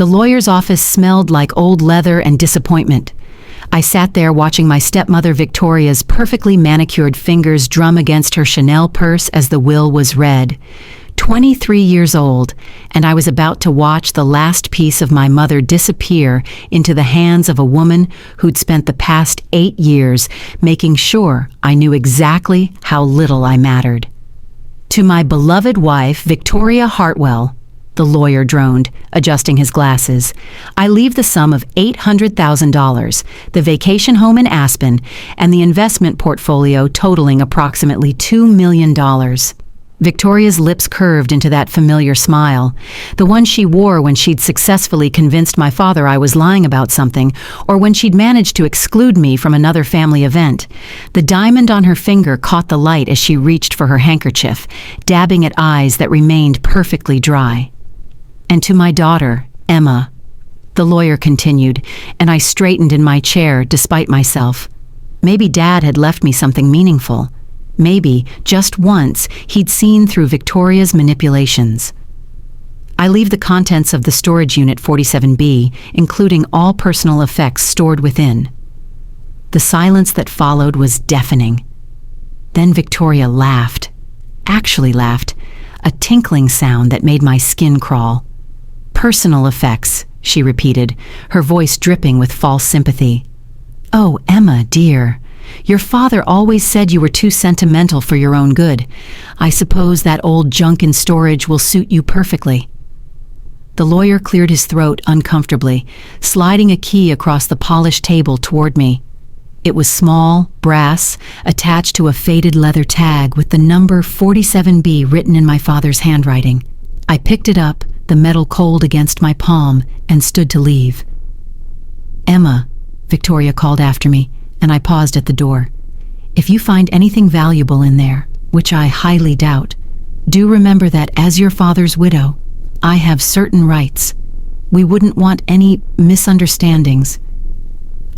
The lawyer's office smelled like old leather and disappointment. I sat there watching my stepmother Victoria's perfectly manicured fingers drum against her Chanel purse as the will was read. 23 years old, and I was about to watch the last piece of my mother disappear into the hands of a woman who'd spent the past 8 years making sure I knew exactly how little I mattered. To my beloved wife, Victoria Hartwell, the lawyer droned, adjusting his glasses, I leave the sum of $800,000, the vacation home in Aspen, and the investment portfolio totaling approximately $2 million. Victoria's lips curved into that familiar smile, the one she wore when she'd successfully convinced my father I was lying about something, or when she'd managed to exclude me from another family event. The diamond on her finger caught the light as she reached for her handkerchief, dabbing at eyes that remained perfectly dry. And to my daughter, Emma, the lawyer continued, and I straightened in my chair despite myself. Maybe Dad had left me something meaningful. Maybe, just once, he'd seen through Victoria's manipulations. I leave the contents of the storage unit 47B, including all personal effects stored within. The silence that followed was deafening. Then Victoria laughed. Actually laughed. A tinkling sound that made my skin crawl. "Personal effects," she repeated, her voice dripping with false sympathy. "Oh, Emma, dear. Your father always said you were too sentimental for your own good. I suppose that old junk in storage will suit you perfectly." The lawyer cleared his throat uncomfortably, sliding a key across the polished table toward me. It was small, brass, attached to a faded leather tag with the number 47B written in my father's handwriting. I picked it up, the metal cold against my palm, and stood to leave. "Emma," Victoria called after me, and I paused at the door. "If you find anything valuable in there, which I highly doubt, do remember that as your father's widow, I have certain rights. We wouldn't want any misunderstandings."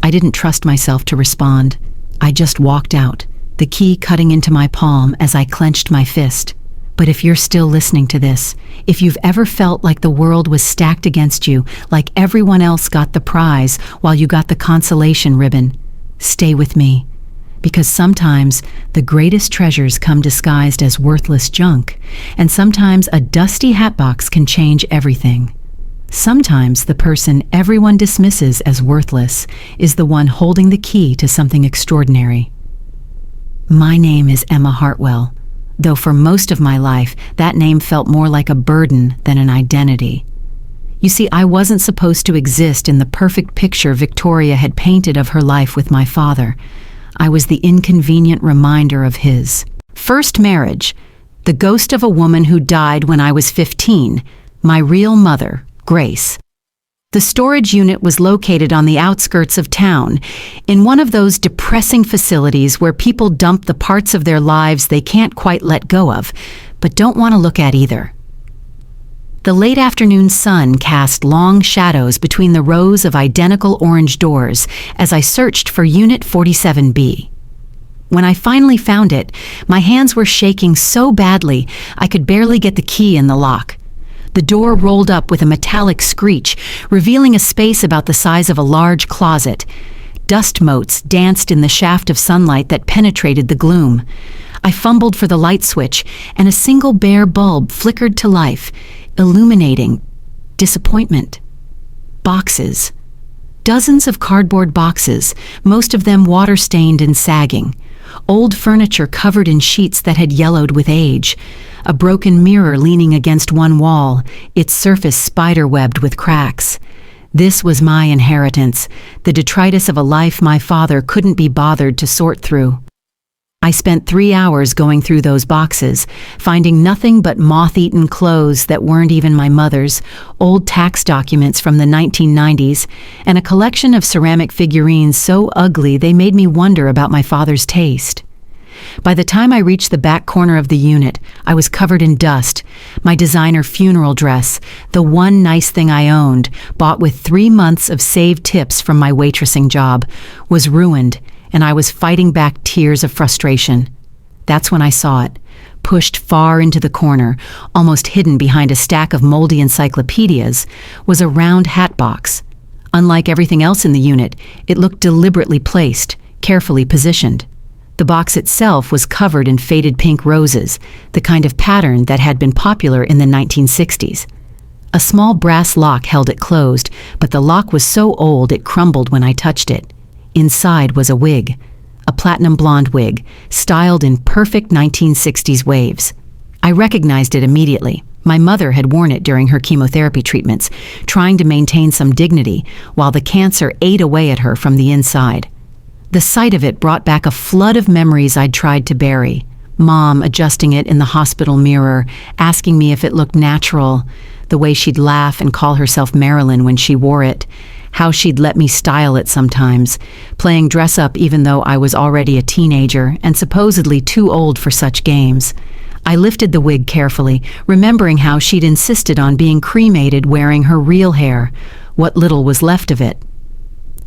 I didn't trust myself to respond. I just walked out, the key cutting into my palm as I clenched my fist. But if you're still listening to this, if you've ever felt like the world was stacked against you, like everyone else got the prize while you got the consolation ribbon, stay with me, because sometimes the greatest treasures come disguised as worthless junk, and sometimes a dusty hatbox can change everything. Sometimes the person everyone dismisses as worthless is the one holding the key to something extraordinary. My name is Emma Hartwell, though for most of my life that name felt more like a burden than an identity. You see, I wasn't supposed to exist in the perfect picture Victoria had painted of her life with my father. I was the inconvenient reminder of his. First marriage, the ghost of a woman who died when I was 15, my real mother, Grace. The storage unit was located on the outskirts of town, in one of those depressing facilities where people dump the parts of their lives they can't quite let go of, but don't want to look at either. The late afternoon sun cast long shadows between the rows of identical orange doors as I searched for Unit 47B. When I finally found it, my hands were shaking so badly I could barely get the key in the lock. The door rolled up with a metallic screech, revealing a space about the size of a large closet. Dust motes danced in the shaft of sunlight that penetrated the gloom. I fumbled for the light switch, and a single bare bulb flickered to life, illuminating disappointment. Boxes. Dozens of cardboard boxes, most of them water-stained and sagging. Old furniture covered in sheets that had yellowed with age. A broken mirror leaning against one wall, its surface spider-webbed with cracks. This was my inheritance, the detritus of a life my father couldn't be bothered to sort through. I spent 3 hours going through those boxes, finding nothing but moth-eaten clothes that weren't even my mother's, old tax documents from the 1990s, and a collection of ceramic figurines so ugly they made me wonder about my father's taste. By the time I reached the back corner of the unit, I was covered in dust. My designer funeral dress, the one nice thing I owned, bought with 3 months of saved tips from my waitressing job, was ruined, and I was fighting back tears of frustration. That's when I saw it, pushed far into the corner, almost hidden behind a stack of moldy encyclopedias, was a round hatbox. Unlike everything else in the unit, it looked deliberately placed, carefully positioned. The box itself was covered in faded pink roses, the kind of pattern that had been popular in the 1960s. A small brass lock held it closed, but the lock was so old it crumbled when I touched it. Inside was a wig, a platinum blonde wig, styled in perfect 1960s waves. I recognized it immediately. My mother had worn it during her chemotherapy treatments, trying to maintain some dignity while the cancer ate away at her from the inside. The sight of it brought back a flood of memories I'd tried to bury. Mom adjusting it in the hospital mirror, asking me if it looked natural, the way she'd laugh and call herself Marilyn when she wore it, how she'd let me style it sometimes, playing dress-up even though I was already a teenager and supposedly too old for such games. I lifted the wig carefully, remembering how she'd insisted on being cremated wearing her real hair, what little was left of it.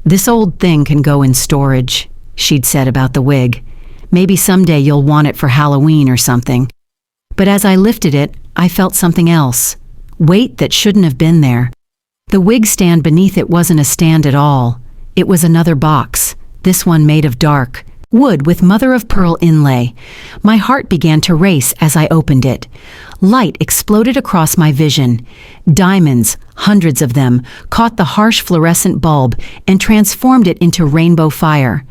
"This old thing can go in storage," she'd said about the wig. "Maybe someday you'll want it for Halloween or something." But as I lifted it, I felt something else. Weight that shouldn't have been there. The wig stand beneath it wasn't a stand at all. It was another box, this one made of dark wood with mother-of-pearl inlay. My heart began to race as I opened it. Light exploded across my vision. Diamonds, hundreds of them, caught the harsh fluorescent bulb and transformed it into rainbow fire.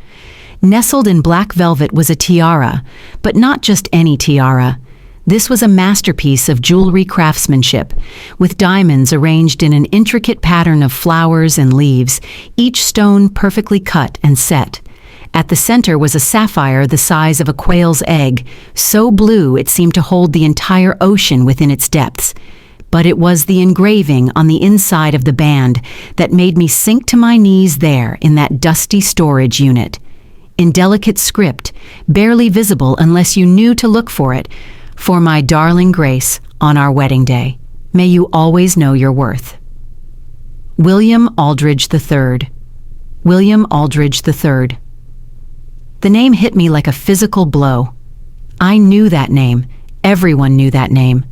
Nestled in black velvet was a tiara, but not just any tiara. This was a masterpiece of jewelry craftsmanship, with diamonds arranged in an intricate pattern of flowers and leaves, each stone perfectly cut and set. At the center was a sapphire the size of a quail's egg, so blue it seemed to hold the entire ocean within its depths. But it was the engraving on the inside of the band that made me sink to my knees there in that dusty storage unit. In delicate script, barely visible unless you knew to look for it, "For my darling Grace, on our wedding day, may you always know your worth." William Aldridge III. William Aldridge III. The name hit me like a physical blow. I knew that name. Everyone knew that name.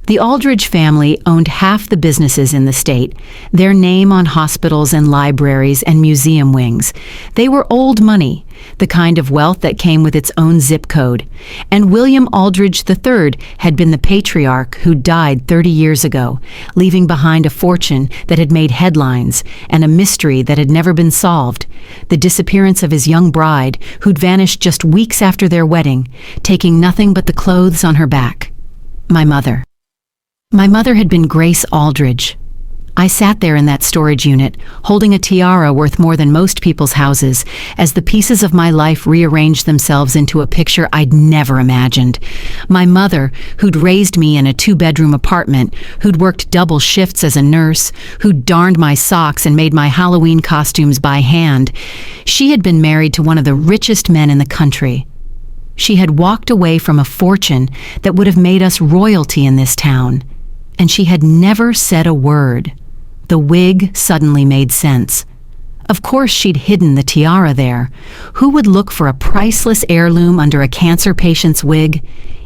The Aldridge family owned half the businesses in the state, their name on hospitals and libraries and museum wings. They were old money, the kind of wealth that came with its own zip code. And William Aldridge III had been the patriarch who died 30 years ago, leaving behind a fortune that had made headlines and a mystery that had never been solved: the disappearance of his young bride, who'd vanished just weeks after their wedding, taking nothing but the clothes on her back. My mother. My mother had been Grace Aldridge. I sat there in that storage unit, holding a tiara worth more than most people's houses, as the pieces of my life rearranged themselves into a picture I'd never imagined. My mother, who'd raised me in a 2-bedroom apartment, who'd worked double shifts as a nurse, who'd darned my socks and made my Halloween costumes by hand. She had been married to one of the richest men in the country. She had walked away from a fortune that would have made us royalty in this town. And she had never said a word. The wig suddenly made sense. Of course she'd hidden the tiara there. Who would look for a priceless heirloom under a cancer patient's wig?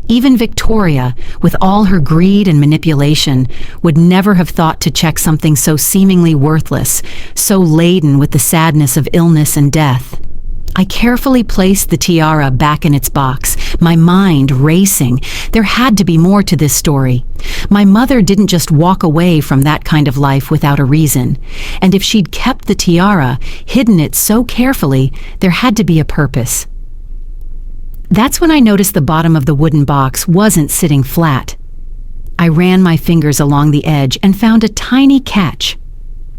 Even Victoria, with all her greed and manipulation, would never have thought to check something so seemingly worthless, so laden with the sadness of illness and death. I carefully placed the tiara back in its box, my mind racing. There had to be more to this story. My mother didn't just walk away from that kind of life without a reason. And if she'd kept the tiara, hidden it so carefully, there had to be a purpose. That's when I noticed the bottom of the wooden box wasn't sitting flat. I ran my fingers along the edge and found a tiny catch.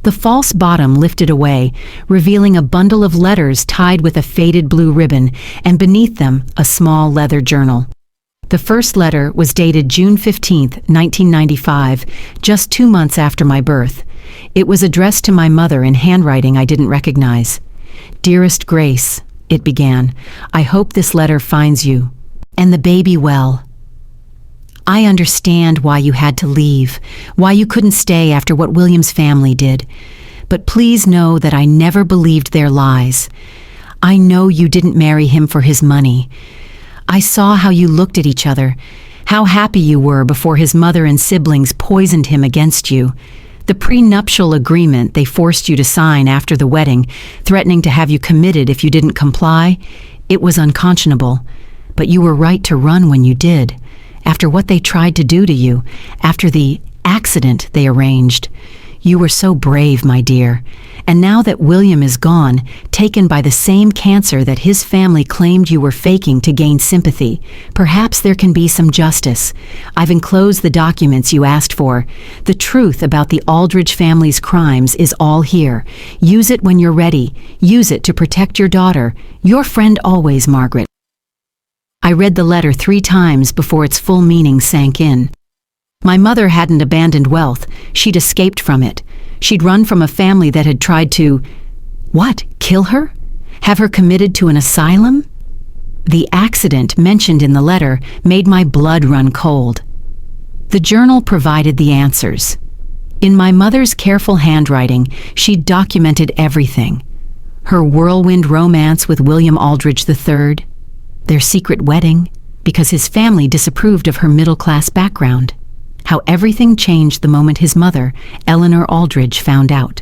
The false bottom lifted away, revealing a bundle of letters tied with a faded blue ribbon, and beneath them a small leather journal. The first letter was dated June 15, 1995, just 2 months after my birth. It was addressed to my mother in handwriting I didn't recognize. "Dearest Grace," it began, "I hope this letter finds you and the baby well. I understand why you had to leave, why you couldn't stay after what William's family did. But please know that I never believed their lies. I know you didn't marry him for his money. I saw how you looked at each other, how happy you were before his mother and siblings poisoned him against you. The prenuptial agreement they forced you to sign after the wedding, threatening to have you committed if you didn't comply, it was unconscionable. But you were right to run when you did, after what they tried to do to you, after the accident they arranged. You were so brave, my dear. And now that William is gone, taken by the same cancer that his family claimed you were faking to gain sympathy, perhaps there can be some justice. I've enclosed the documents you asked for. The truth about the Aldridge family's crimes is all here. Use it when you're ready. Use it to protect your daughter. Your friend always, Margaret. I read the letter 3 times before its full meaning sank in. My mother hadn't abandoned wealth. She'd escaped from it. She'd run from a family that had tried to, what, kill her? Have her committed to an asylum? The accident mentioned in the letter made my blood run cold. The journal provided the answers. In my mother's careful handwriting, she'd documented everything. Her whirlwind romance with William Aldridge III, their secret wedding, because his family disapproved of her middle-class background. How everything changed the moment his mother, Eleanor Aldridge, found out.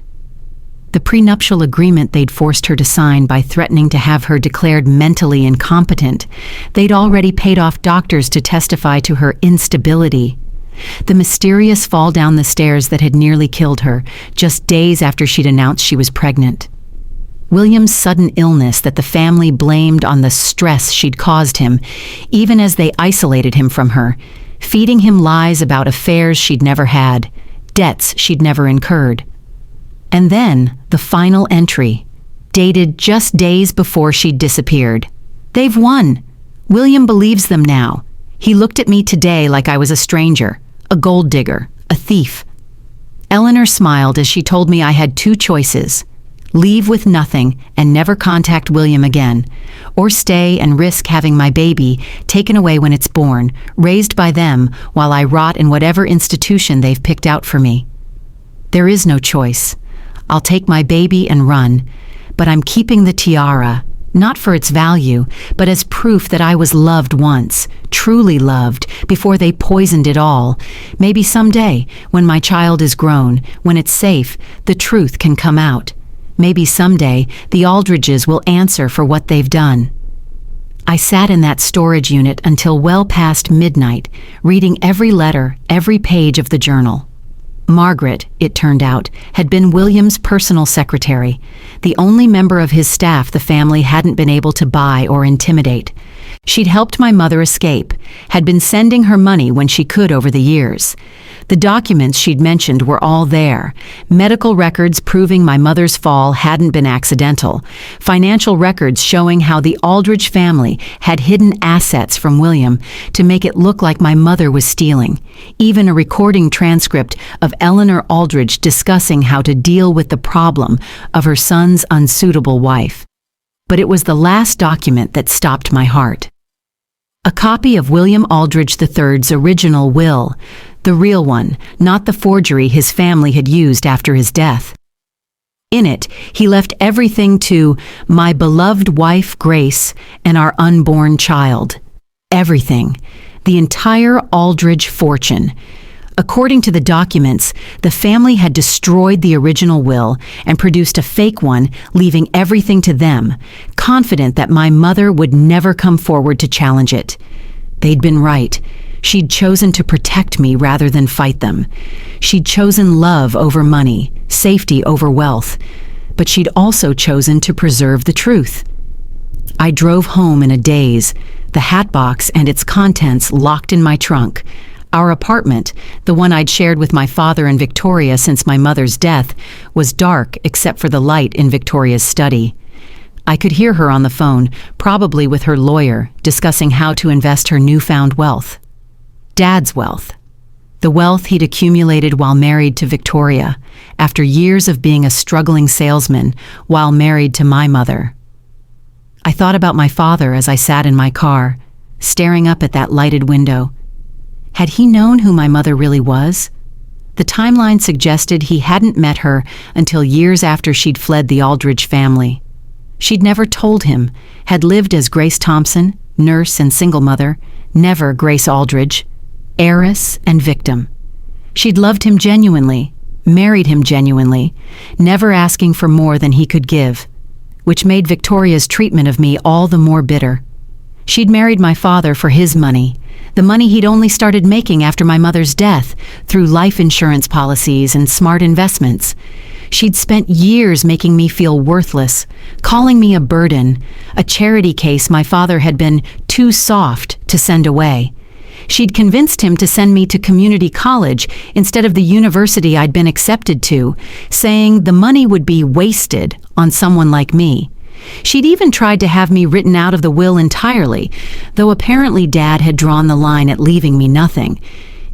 The prenuptial agreement they'd forced her to sign by threatening to have her declared mentally incompetent. They'd already paid off doctors to testify to her instability. The mysterious fall down the stairs that had nearly killed her, just days after she'd announced she was pregnant. William's sudden illness that the family blamed on the stress she'd caused him, even as they isolated him from her, feeding him lies about affairs she'd never had, debts she'd never incurred. And then the final entry, dated just days before she'd disappeared. They've won. William believes them now. He looked at me today like I was a stranger, a gold digger, a thief. Eleanor smiled as she told me I had 2 choices: leave with nothing and never contact William again, or stay and risk having my baby taken away when it's born, raised by them while I rot in whatever institution they've picked out for me. There is no choice. I'll take my baby and run, but I'm keeping the tiara, not for its value, but as proof that I was loved once, truly loved, before they poisoned it all. Maybe someday, when my child is grown, when it's safe, the truth can come out. Maybe someday the Aldridges will answer for what they've done. I sat in that storage unit until well past midnight, reading every letter, every page of the journal. Margaret, it turned out, had been William's personal secretary, the only member of his staff the family hadn't been able to buy or intimidate. She'd helped my mother escape, had been sending her money when she could over the years. The documents she'd mentioned were all there. Medical records proving my mother's fall hadn't been accidental. Financial records showing how the Aldridge family had hidden assets from William to make it look like my mother was stealing. Even a recording transcript of Eleanor Aldridge discussing how to deal with the problem of her son's unsuitable wife. But it was the last document that stopped my heart. A copy of William Aldridge III's original will, the real one, not the forgery his family had used after his death. In it, he left everything to my beloved wife Grace and our unborn child. Everything. The entire Aldridge fortune. According to the documents, the family had destroyed the original will and produced a fake one, leaving everything to them, confident that my mother would never come forward to challenge it. They'd been right. She'd chosen to protect me rather than fight them. She'd chosen love over money, safety over wealth, but she'd also chosen to preserve the truth. I drove home in a daze, the hatbox and its contents locked in my trunk. Our apartment, the one I'd shared with my father and Victoria since my mother's death, was dark except for the light in Victoria's study. I could hear her on the phone, probably with her lawyer, discussing how to invest her newfound wealth. Dad's wealth. The wealth he'd accumulated while married to Victoria, after years of being a struggling salesman while married to my mother. I thought about my father as I sat in my car, staring up at that lighted window. Had he known who my mother really was? The timeline suggested he hadn't met her until years after she'd fled the Aldridge family. She'd never told him, had lived as Grace Thompson, nurse and single mother, never Grace Aldridge, heiress and victim. She'd loved him genuinely, married him genuinely, never asking for more than he could give, which made Victoria's treatment of me all the more bitter. She'd married my father for his money, the money he'd only started making after my mother's death, through life insurance policies and smart investments. She'd spent years making me feel worthless, calling me a burden, a charity case my father had been too soft to send away. She'd convinced him to send me to community college instead of the university I'd been accepted to, saying the money would be wasted on someone like me. She'd even tried to have me written out of the will entirely, though apparently Dad had drawn the line at leaving me nothing.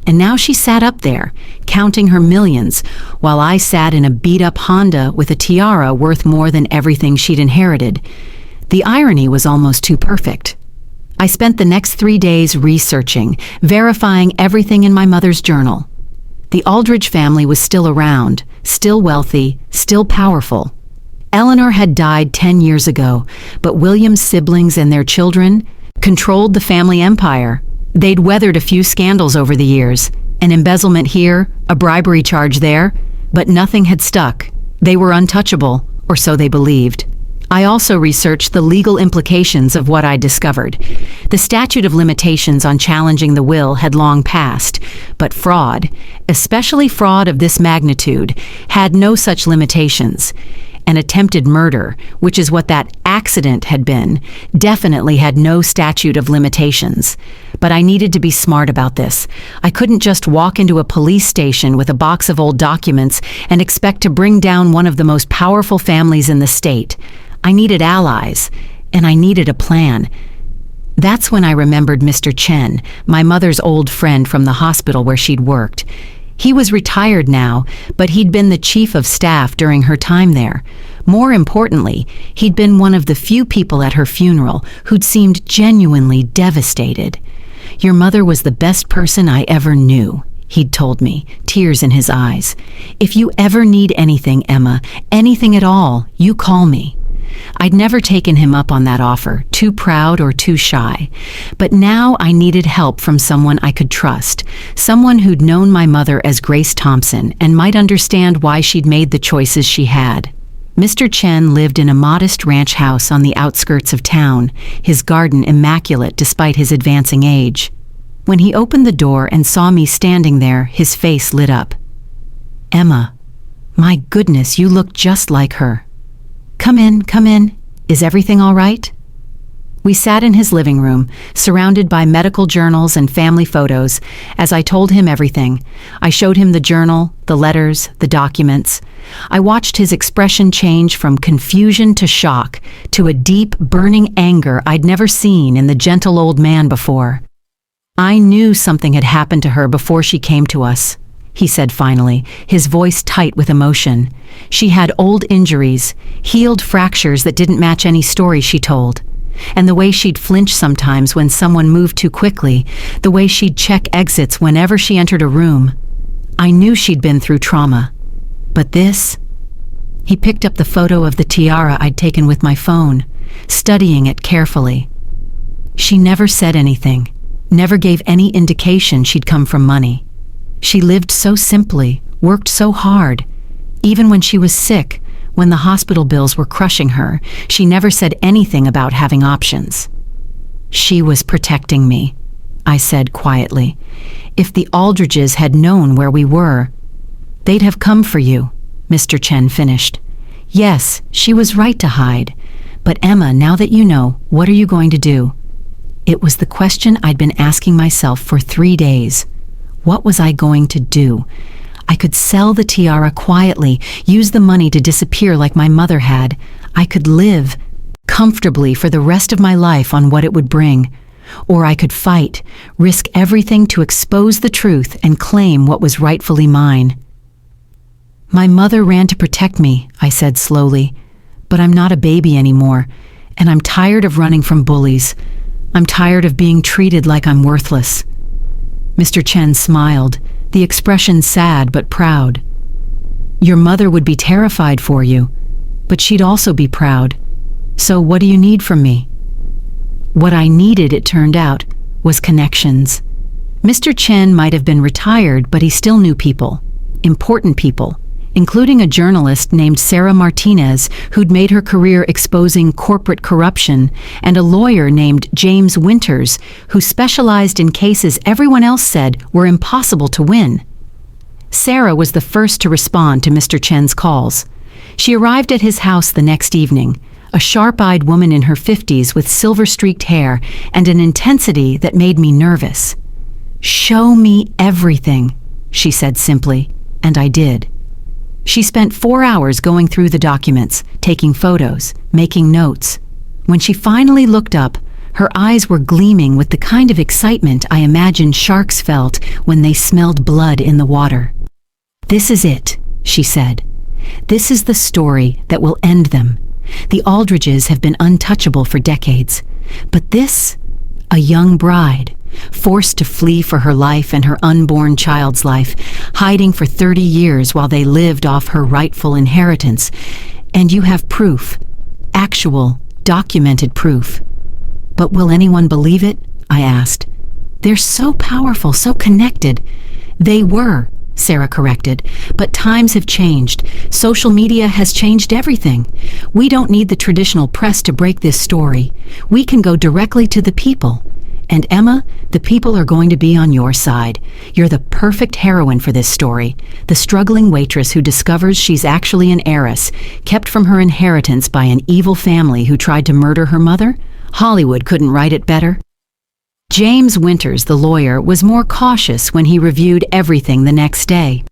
And now she sat up there, counting her millions, while I sat in a beat-up Honda with a tiara worth more than everything she'd inherited. The irony was almost too perfect. I spent the next 3 days researching, verifying everything in my mother's journal. The Aldridge family was still around, still wealthy, still powerful. Eleanor had died 10 years ago, but William's siblings and their children controlled the family empire. They'd weathered a few scandals over the years, an embezzlement here, a bribery charge there, but nothing had stuck. They were untouchable, or so they believed. I also researched the legal implications of what I discovered. The statute of limitations on challenging the will had long passed, but fraud, especially fraud of this magnitude, had no such limitations. An attempted murder, which is what that accident had been, definitely had no statute of limitations. But I needed to be smart about this. I couldn't just walk into a police station with a box of old documents and expect to bring down one of the most powerful families in the state. I needed allies, and I needed a plan. That's when I remembered Mr. Chen, my mother's old friend from the hospital where she'd worked. He was retired now, but he'd been the chief of staff during her time there. More importantly, he'd been one of the few people at her funeral who'd seemed genuinely devastated. "Your mother was the best person I ever knew," he'd told me, tears in his eyes. "If you ever need anything, Emma, anything at all, you call me." I'd never taken him up on that offer, too proud or too shy. But now I needed help from someone I could trust, someone who'd known my mother as Grace Thompson and might understand why she'd made the choices she had. Mr. Chen lived in a modest ranch house on the outskirts of town, his garden immaculate despite his advancing age. When he opened the door and saw me standing there, his face lit up. "Emma, my goodness, you look just like her. Come in, come in. Is everything all right?" We sat in his living room, surrounded by medical journals and family photos, as I told him everything. I showed him the journal, the letters, the documents. I watched his expression change from confusion to shock, to a deep, burning anger I'd never seen in the gentle old man before. "I knew something had happened to her before she came to us," he said finally, his voice tight with emotion. "She had old injuries, healed fractures that didn't match any story she told. And the way she'd flinch sometimes when someone moved too quickly, the way she'd check exits whenever she entered a room. I knew she'd been through trauma. But this..." He picked up the photo of the tiara I'd taken with my phone, studying it carefully. "She never said anything, never gave any indication she'd come from money. She lived so simply, worked so hard. Even when she was sick, when the hospital bills were crushing her, she never said anything about having options." "She was protecting me," I said quietly. "If the Aldridges had known where we were, they'd have come for you," Mr. Chen finished. "Yes, she was right to hide. But Emma, now that you know, what are you going to do?" It was the question I'd been asking myself for 3 days. What was I going to do? I could sell the tiara quietly, use the money to disappear like my mother had. I could live comfortably for the rest of my life on what it would bring. Or I could fight, risk everything to expose the truth and claim what was rightfully mine. "My mother ran to protect me," I said slowly. "But I'm not a baby anymore, and I'm tired of running from bullies. I'm tired of being treated like I'm worthless." Mr. Chen smiled, the expression sad but proud. "Your mother would be terrified for you, but she'd also be proud. So what do you need from me?" What I needed, it turned out, was connections. Mr. Chen might have been retired, but he still knew people, important people, including a journalist named Sarah Martinez who'd made her career exposing corporate corruption, and a lawyer named James Winters who specialized in cases everyone else said were impossible to win. Sarah was the first to respond to Mr. Chen's calls. She arrived at his house the next evening, a sharp-eyed woman in her 50s with silver-streaked hair and an intensity that made me nervous. "Show me everything," she said simply, and I did. She spent 4 hours going through the documents, taking photos, making notes. When she finally looked up, her eyes were gleaming with the kind of excitement I imagine sharks felt when they smelled blood in the water. "This is it," she said. "This is the story that will end them. The Aldridges have been untouchable for decades. But this, a young bride, forced to flee for her life and her unborn child's life, hiding for 30 years while they lived off her rightful inheritance. And you have proof, actual, documented proof. But will anyone believe it?" I asked. "They're so powerful, so connected." "They were," Sarah corrected, "but times have changed. Social media has changed everything. We don't need the traditional press to break this story. We can go directly to the people. And Emma, the people are going to be on your side. You're the perfect heroine for this story. The struggling waitress who discovers she's actually an heiress, kept from her inheritance by an evil family who tried to murder her mother. Hollywood couldn't write it better." James Winters, the lawyer, was more cautious when he reviewed everything the next day.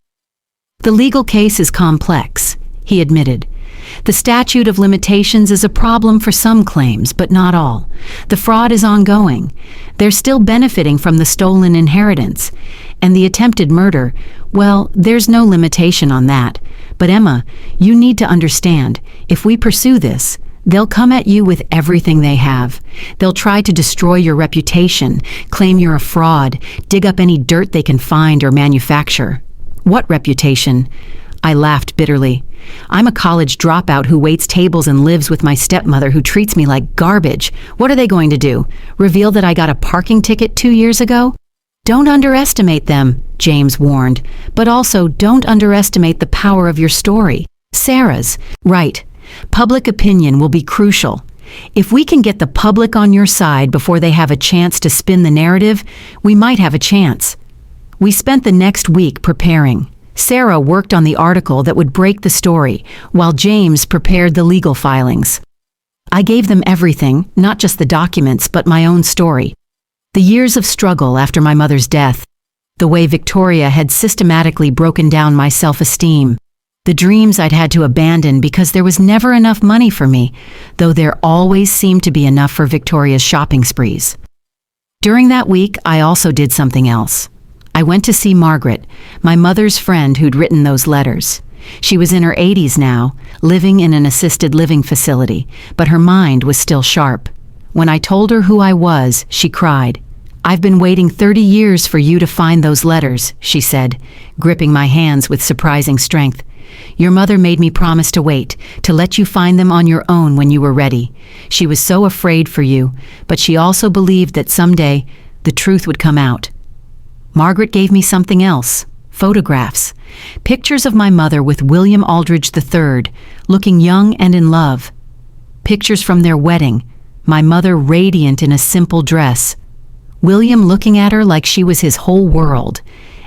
"The legal case is complex," he admitted. "The statute of limitations is a problem for some claims, but not all. The fraud is ongoing. They're still benefiting from the stolen inheritance. And the attempted murder, well, there's no limitation on that. But Emma, you need to understand, if we pursue this, they'll come at you with everything they have. They'll try to destroy your reputation, claim you're a fraud, dig up any dirt they can find or manufacture." "What reputation?" I laughed bitterly. "I'm a college dropout who waits tables and lives with my stepmother who treats me like garbage. What are they going to do? Reveal that I got a parking ticket 2 years ago?" "Don't underestimate them," James warned, "but also don't underestimate the power of your story. Sarah's, right. Public opinion will be crucial. If we can get the public on your side before they have a chance to spin the narrative, we might have a chance." We spent the next week preparing. Sarah worked on the article that would break the story, while James prepared the legal filings. I gave them everything, not just the documents, but my own story. The years of struggle after my mother's death, the way Victoria had systematically broken down my self-esteem, the dreams I'd had to abandon because there was never enough money for me, though there always seemed to be enough for Victoria's shopping sprees. During that week, I also did something else. I went to see Margaret, my mother's friend who'd written those letters. She was in her 80s now, living in an assisted living facility, but her mind was still sharp. When I told her who I was, she cried. "I've been waiting 30 years for you to find those letters," she said, gripping my hands with surprising strength. "Your mother made me promise to wait, to let you find them on your own when you were ready. She was so afraid for you, but she also believed that someday the truth would come out." Margaret gave me something else, photographs, pictures of my mother with William Aldridge III, looking young and in love. Pictures from their wedding, my mother radiant in a simple dress, William looking at her like she was his whole world.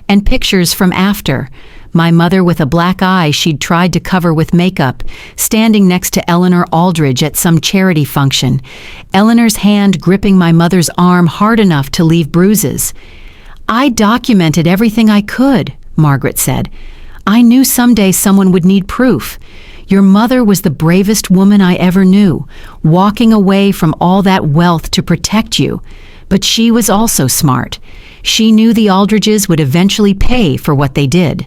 And pictures from after, my mother with a black eye she'd tried to cover with makeup, standing next to Eleanor Aldridge at some charity function, Eleanor's hand gripping my mother's arm hard enough to leave bruises. "I documented everything I could," Margaret said. "I knew someday someone would need proof. Your mother was the bravest woman I ever knew, walking away from all that wealth to protect you. But she was also smart. She knew the Aldridges would eventually pay for what they did."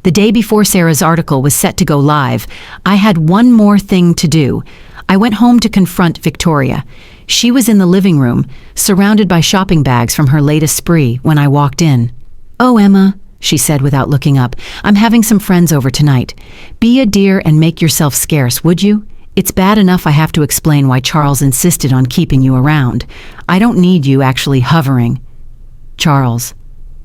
The day before Sarah's article was set to go live, I had one more thing to do. I went home to confront Victoria. She was in the living room, surrounded by shopping bags from her latest spree when I walked in. "Oh, Emma," she said without looking up, "I'm having some friends over tonight. Be a dear and make yourself scarce, would you? It's bad enough I have to explain why Charles insisted on keeping you around. I don't need you actually hovering. Charles,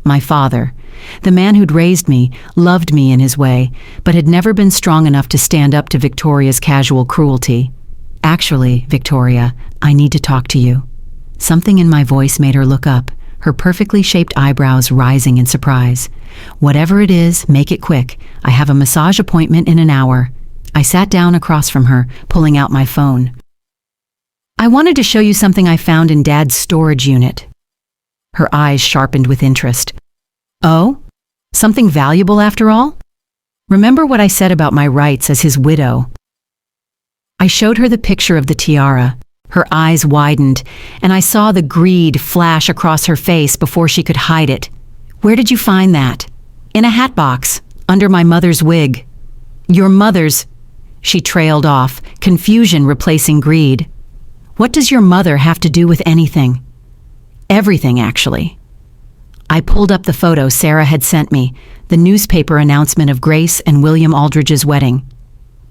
my father, the man who'd raised me, loved me in his way, but had never been strong enough to stand up to Victoria's casual cruelty. Actually, Victoria, I need to talk to you. Something in my voice made her look up, her perfectly shaped eyebrows rising in surprise. Whatever it is, make it quick. I have a massage appointment in an hour. I sat down across from her, pulling out my phone. I wanted to show you something I found in Dad's storage unit. Her eyes sharpened with interest. Oh? Something valuable after all? Remember what I said about my rights as his widow? I showed her the picture of the tiara. Her eyes widened, and I saw the greed flash across her face before she could hide it. Where did you find that? In a hatbox, under my mother's wig. Your mother's... She trailed off, confusion replacing greed. What does your mother have to do with anything? Everything, actually. I pulled up the photo Sarah had sent me, the newspaper announcement of Grace and William Aldridge's wedding.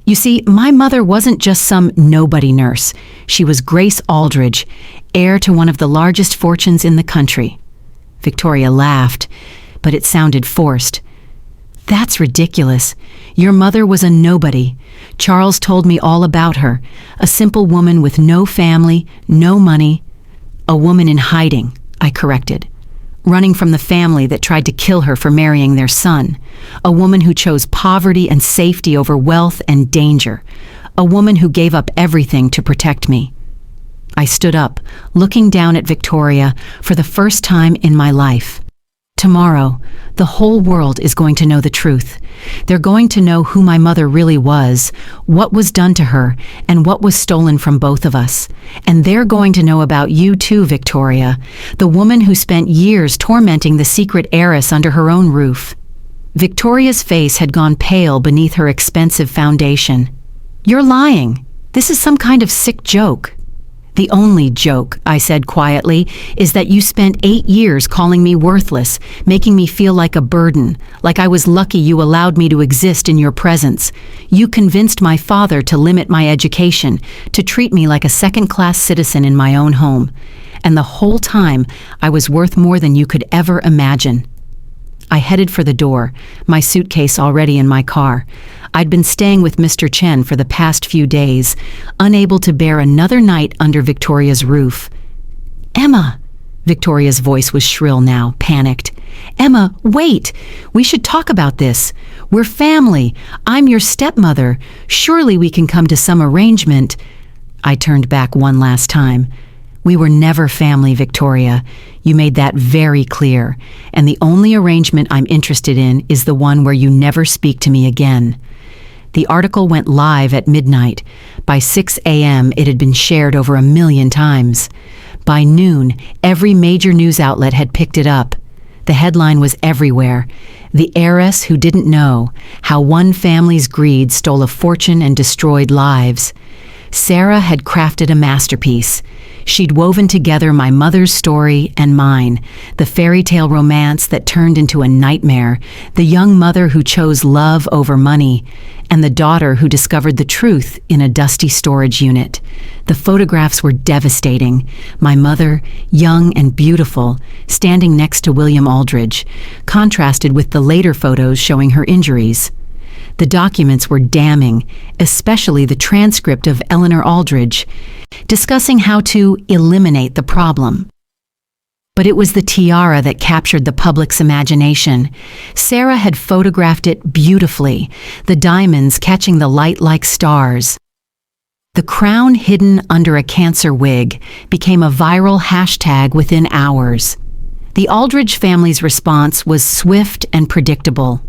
You see, my mother wasn't just some nobody nurse. She was Grace Aldridge, heir to one of the largest fortunes in the country. Victoria laughed, but it sounded forced. That's ridiculous. Your mother was a nobody. Charles told me all about her. A simple woman with no family, no money. A woman in hiding, I corrected. Running from the family that tried to kill her for marrying their son. A woman who chose poverty and safety over wealth and danger. A woman who gave up everything to protect me. I stood up, looking down at Victoria for the first time in my life. Tomorrow, the whole world is going to know the truth. They're going to know who my mother really was, what was done to her, and what was stolen from both of us. And they're going to know about you too, Victoria, the woman who spent years tormenting the secret heiress under her own roof. Victoria's face had gone pale beneath her expensive foundation. You're lying. This is some kind of sick joke. The only joke, I said quietly, is that you spent 8 years calling me worthless, making me feel like a burden, like I was lucky you allowed me to exist in your presence. You convinced my father to limit my education, to treat me like a second-class citizen in my own home. And the whole time, I was worth more than you could ever imagine. I headed for the door, my suitcase already in my car. I'd been staying with Mr. Chen for the past few days, unable to bear another night under Victoria's roof. Emma! Victoria's voice was shrill now, panicked. Emma, wait! We should talk about this. We're family. I'm your stepmother. Surely we can come to some arrangement. I turned back one last time. We were never family, Victoria. You made that very clear. And the only arrangement I'm interested in is the one where you never speak to me again. The article went live at midnight. By 6 a.m., it had been shared over 1 million times. By noon, every major news outlet had picked it up. The headline was everywhere. The heiress who didn't know, how one family's greed stole a fortune and destroyed lives. Sarah had crafted a masterpiece. She'd woven together my mother's story and mine, the fairy tale romance that turned into a nightmare, the young mother who chose love over money, and the daughter who discovered the truth in a dusty storage unit. The photographs were devastating. My mother, young and beautiful, standing next to William Aldridge, contrasted with the later photos showing her injuries. The documents were damning, especially the transcript of Eleanor Aldridge, discussing how to eliminate the problem. But it was the tiara that captured the public's imagination. Sarah had photographed it beautifully, the diamonds catching the light like stars. The crown hidden under a cancer wig became a viral hashtag within hours. The Aldridge family's response was swift and predictable.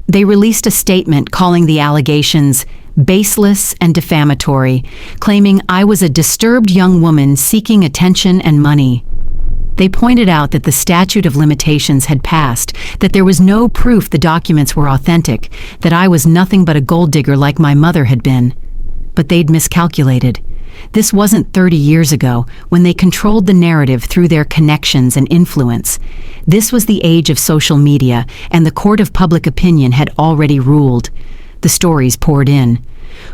They released a statement calling the allegations baseless and defamatory, claiming I was a disturbed young woman seeking attention and money. They pointed out that the statute of limitations had passed, that there was no proof the documents were authentic, that I was nothing but a gold digger like my mother had been. But they'd miscalculated. This wasn't 30 years ago, when they controlled the narrative through their connections and influence. This was the age of social media, and the court of public opinion had already ruled. The stories poured in.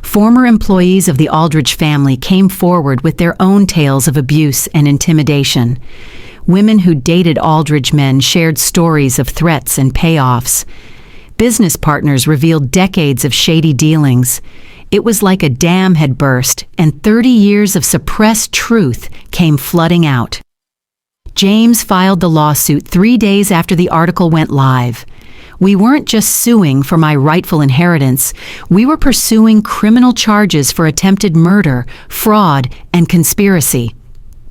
Former employees of the Aldridge family came forward with their own tales of abuse and intimidation. Women who dated Aldridge men shared stories of threats and payoffs. Business partners revealed decades of shady dealings. It was like a dam had burst, and 30 years of suppressed truth came flooding out. James filed the lawsuit 3 days after the article went live. We weren't just suing for my rightful inheritance, we were pursuing criminal charges for attempted murder, fraud, and conspiracy.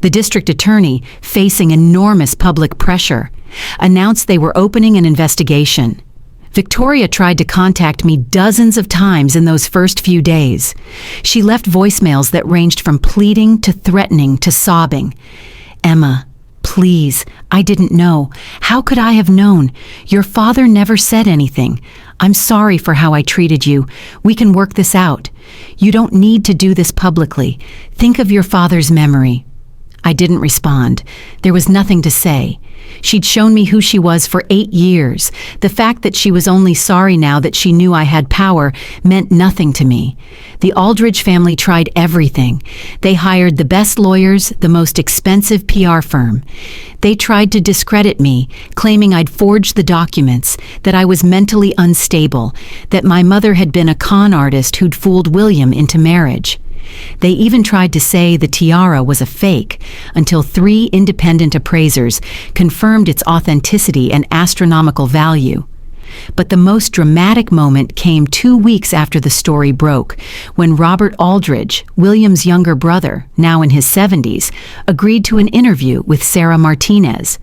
The district attorney, facing enormous public pressure, announced they were opening an investigation. Victoria tried to contact me dozens of times in those first few days. She left voicemails that ranged from pleading to threatening to sobbing. "Emma, please, I didn't know. How could I have known? Your father never said anything. I'm sorry for how I treated you. We can work this out. You don't need to do this publicly. Think of your father's memory." I didn't respond. There was nothing to say. She'd shown me who she was for 8 years. The fact that she was only sorry now that she knew I had power meant nothing to me. The Aldridge family tried everything. They hired the best lawyers, the most expensive PR firm. They tried to discredit me, claiming I'd forged the documents, that I was mentally unstable, that my mother had been a con artist who'd fooled William into marriage. They even tried to say the tiara was a fake, until 3 independent appraisers confirmed its authenticity and astronomical value. But the most dramatic moment came 2 weeks after the story broke, when Robert Aldridge, William's younger brother, now in his 70s, agreed to an interview with Sarah Martinez.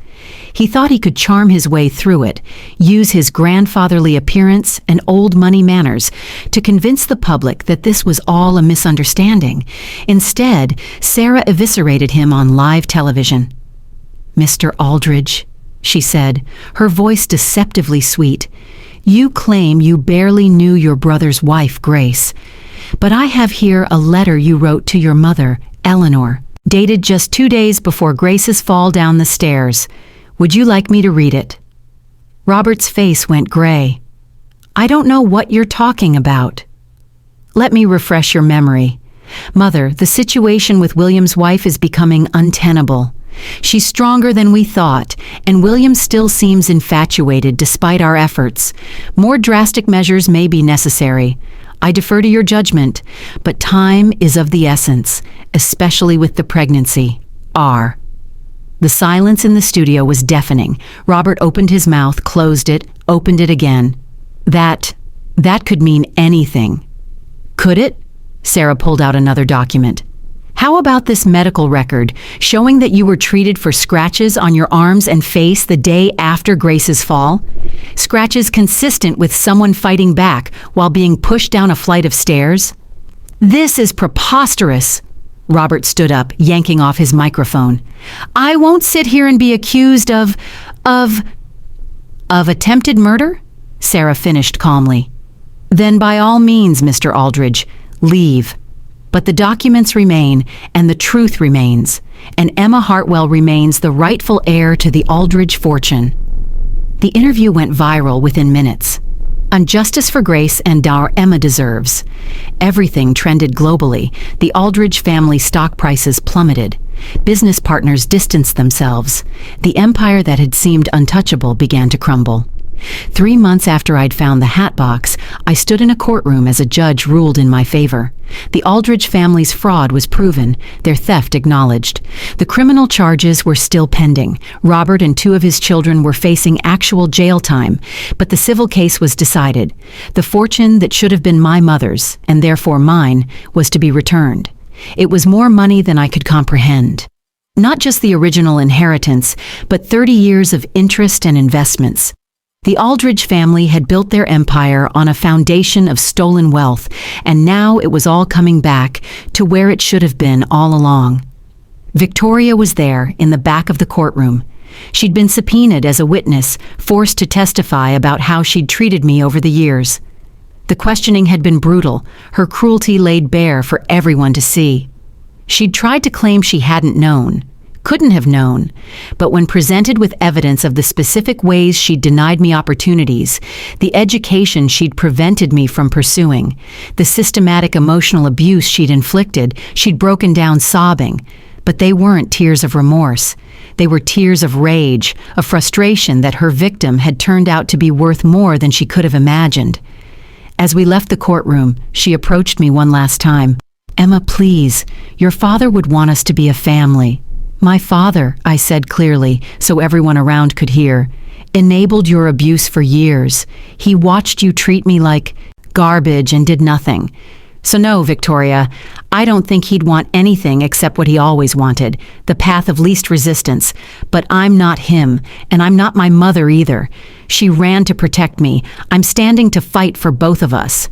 He thought he could charm his way through it, use his grandfatherly appearance and old money manners to convince the public that this was all a misunderstanding. Instead, Sarah eviscerated him on live television. "Mr. Aldridge," she said, her voice deceptively sweet, "you claim you barely knew your brother's wife, Grace. But I have here a letter you wrote to your mother, Eleanor, dated just 2 days before Grace's fall down the stairs. Would you like me to read it?" Robert's face went gray. "I don't know what you're talking about." "Let me refresh your memory. Mother, the situation with William's wife is becoming untenable. She's stronger than we thought, and William still seems infatuated despite our efforts. More drastic measures may be necessary. I defer to your judgment, but time is of the essence, especially with the pregnancy. R." The silence in the studio was deafening. Robert opened his mouth, closed it, opened it again. That could mean anything. "Could it?" Sarah pulled out another document. "How about this medical record showing that you were treated for scratches on your arms and face the day after Grace's fall? Scratches consistent with someone fighting back while being pushed down a flight of stairs?" "This is preposterous." Robert stood up, yanking off his microphone. "I won't sit here and be accused of attempted murder?" Sarah finished calmly. "Then by all means, Mr. Aldridge, leave. But the documents remain, and the truth remains, and Emma Hartwell remains the rightful heir to the Aldridge fortune." The interview went viral within minutes. "On justice for Grace and our Emma deserves." Everything trended globally. The Aldridge family stock prices plummeted. Business partners distanced themselves. The empire that had seemed untouchable began to crumble. 3 months after I'd found the hatbox, I stood in a courtroom as a judge ruled in my favor. The Aldridge family's fraud was proven, their theft acknowledged. The criminal charges were still pending. Robert and 2 of his children were facing actual jail time, but the civil case was decided. The fortune that should have been my mother's, and therefore mine, was to be returned. It was more money than I could comprehend. Not just the original inheritance, but 30 years of interest and investments. The Aldridge family had built their empire on a foundation of stolen wealth, and now it was all coming back to where it should have been all along. Victoria was there in the back of the courtroom. She'd been subpoenaed as a witness, forced to testify about how she'd treated me over the years. The questioning had been brutal, her cruelty laid bare for everyone to see. She'd tried to claim she hadn't known, couldn't have known. But when presented with evidence of the specific ways she'd denied me opportunities, the education she'd prevented me from pursuing, the systematic emotional abuse she'd inflicted, she'd broken down sobbing. But they weren't tears of remorse. They were tears of rage, of frustration that her victim had turned out to be worth more than she could have imagined. As we left the courtroom, she approached me one last time. "Emma, please, your father would want us to be a family." "My father," I said clearly, so everyone around could hear, "enabled your abuse for years. He watched you treat me like garbage and did nothing. So no, Victoria, I don't think he'd want anything except what he always wanted, the path of least resistance. But I'm not him, and I'm not my mother either. She ran to protect me. I'm standing to fight for both of us."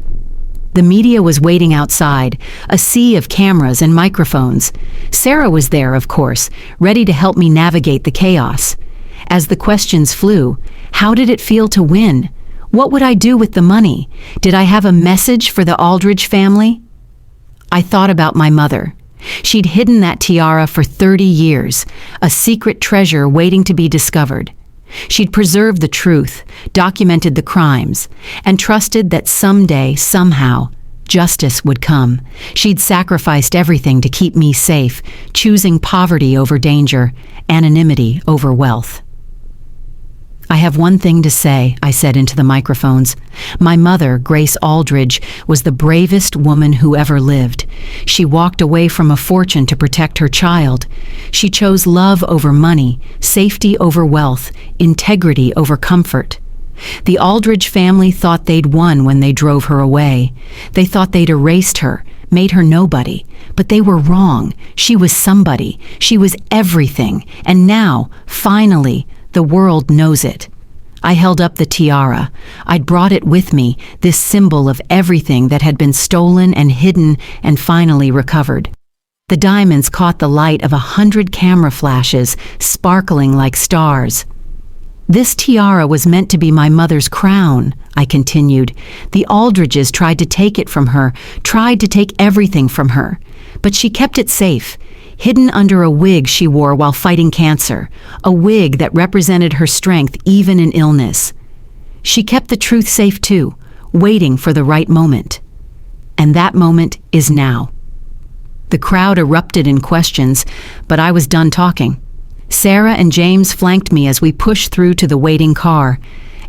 The media was waiting outside, a sea of cameras and microphones. Sarah was there, of course, ready to help me navigate the chaos. As the questions flew, how did it feel to win? What would I do with the money? Did I have a message for the Aldridge family? I thought about my mother. She'd hidden that tiara for 30 years, a secret treasure waiting to be discovered. She'd preserved the truth, documented the crimes, and trusted that someday, somehow, justice would come. She'd sacrificed everything to keep me safe, choosing poverty over danger, anonymity over wealth. "I have one thing to say," I said into the microphones. "My mother, Grace Aldridge, was the bravest woman who ever lived. She walked away from a fortune to protect her child. She chose love over money, safety over wealth, integrity over comfort. The Aldridge family thought they'd won when they drove her away. They thought they'd erased her, made her nobody. But they were wrong. She was somebody. She was everything. And now, finally, the world knows it." I held up the tiara. I'd brought it with me, this symbol of everything that had been stolen and hidden and finally recovered. The diamonds caught the light of 100 camera flashes, sparkling like stars. "This tiara was meant to be my mother's crown," I continued. "The Aldridges tried to take it from her, tried to take everything from her. But she kept it safe, hidden under a wig she wore while fighting cancer, a wig that represented her strength even in illness. She kept the truth safe too, waiting for the right moment. And that moment is now." The crowd erupted in questions, but I was done talking. Sarah and James flanked me as we pushed through to the waiting car.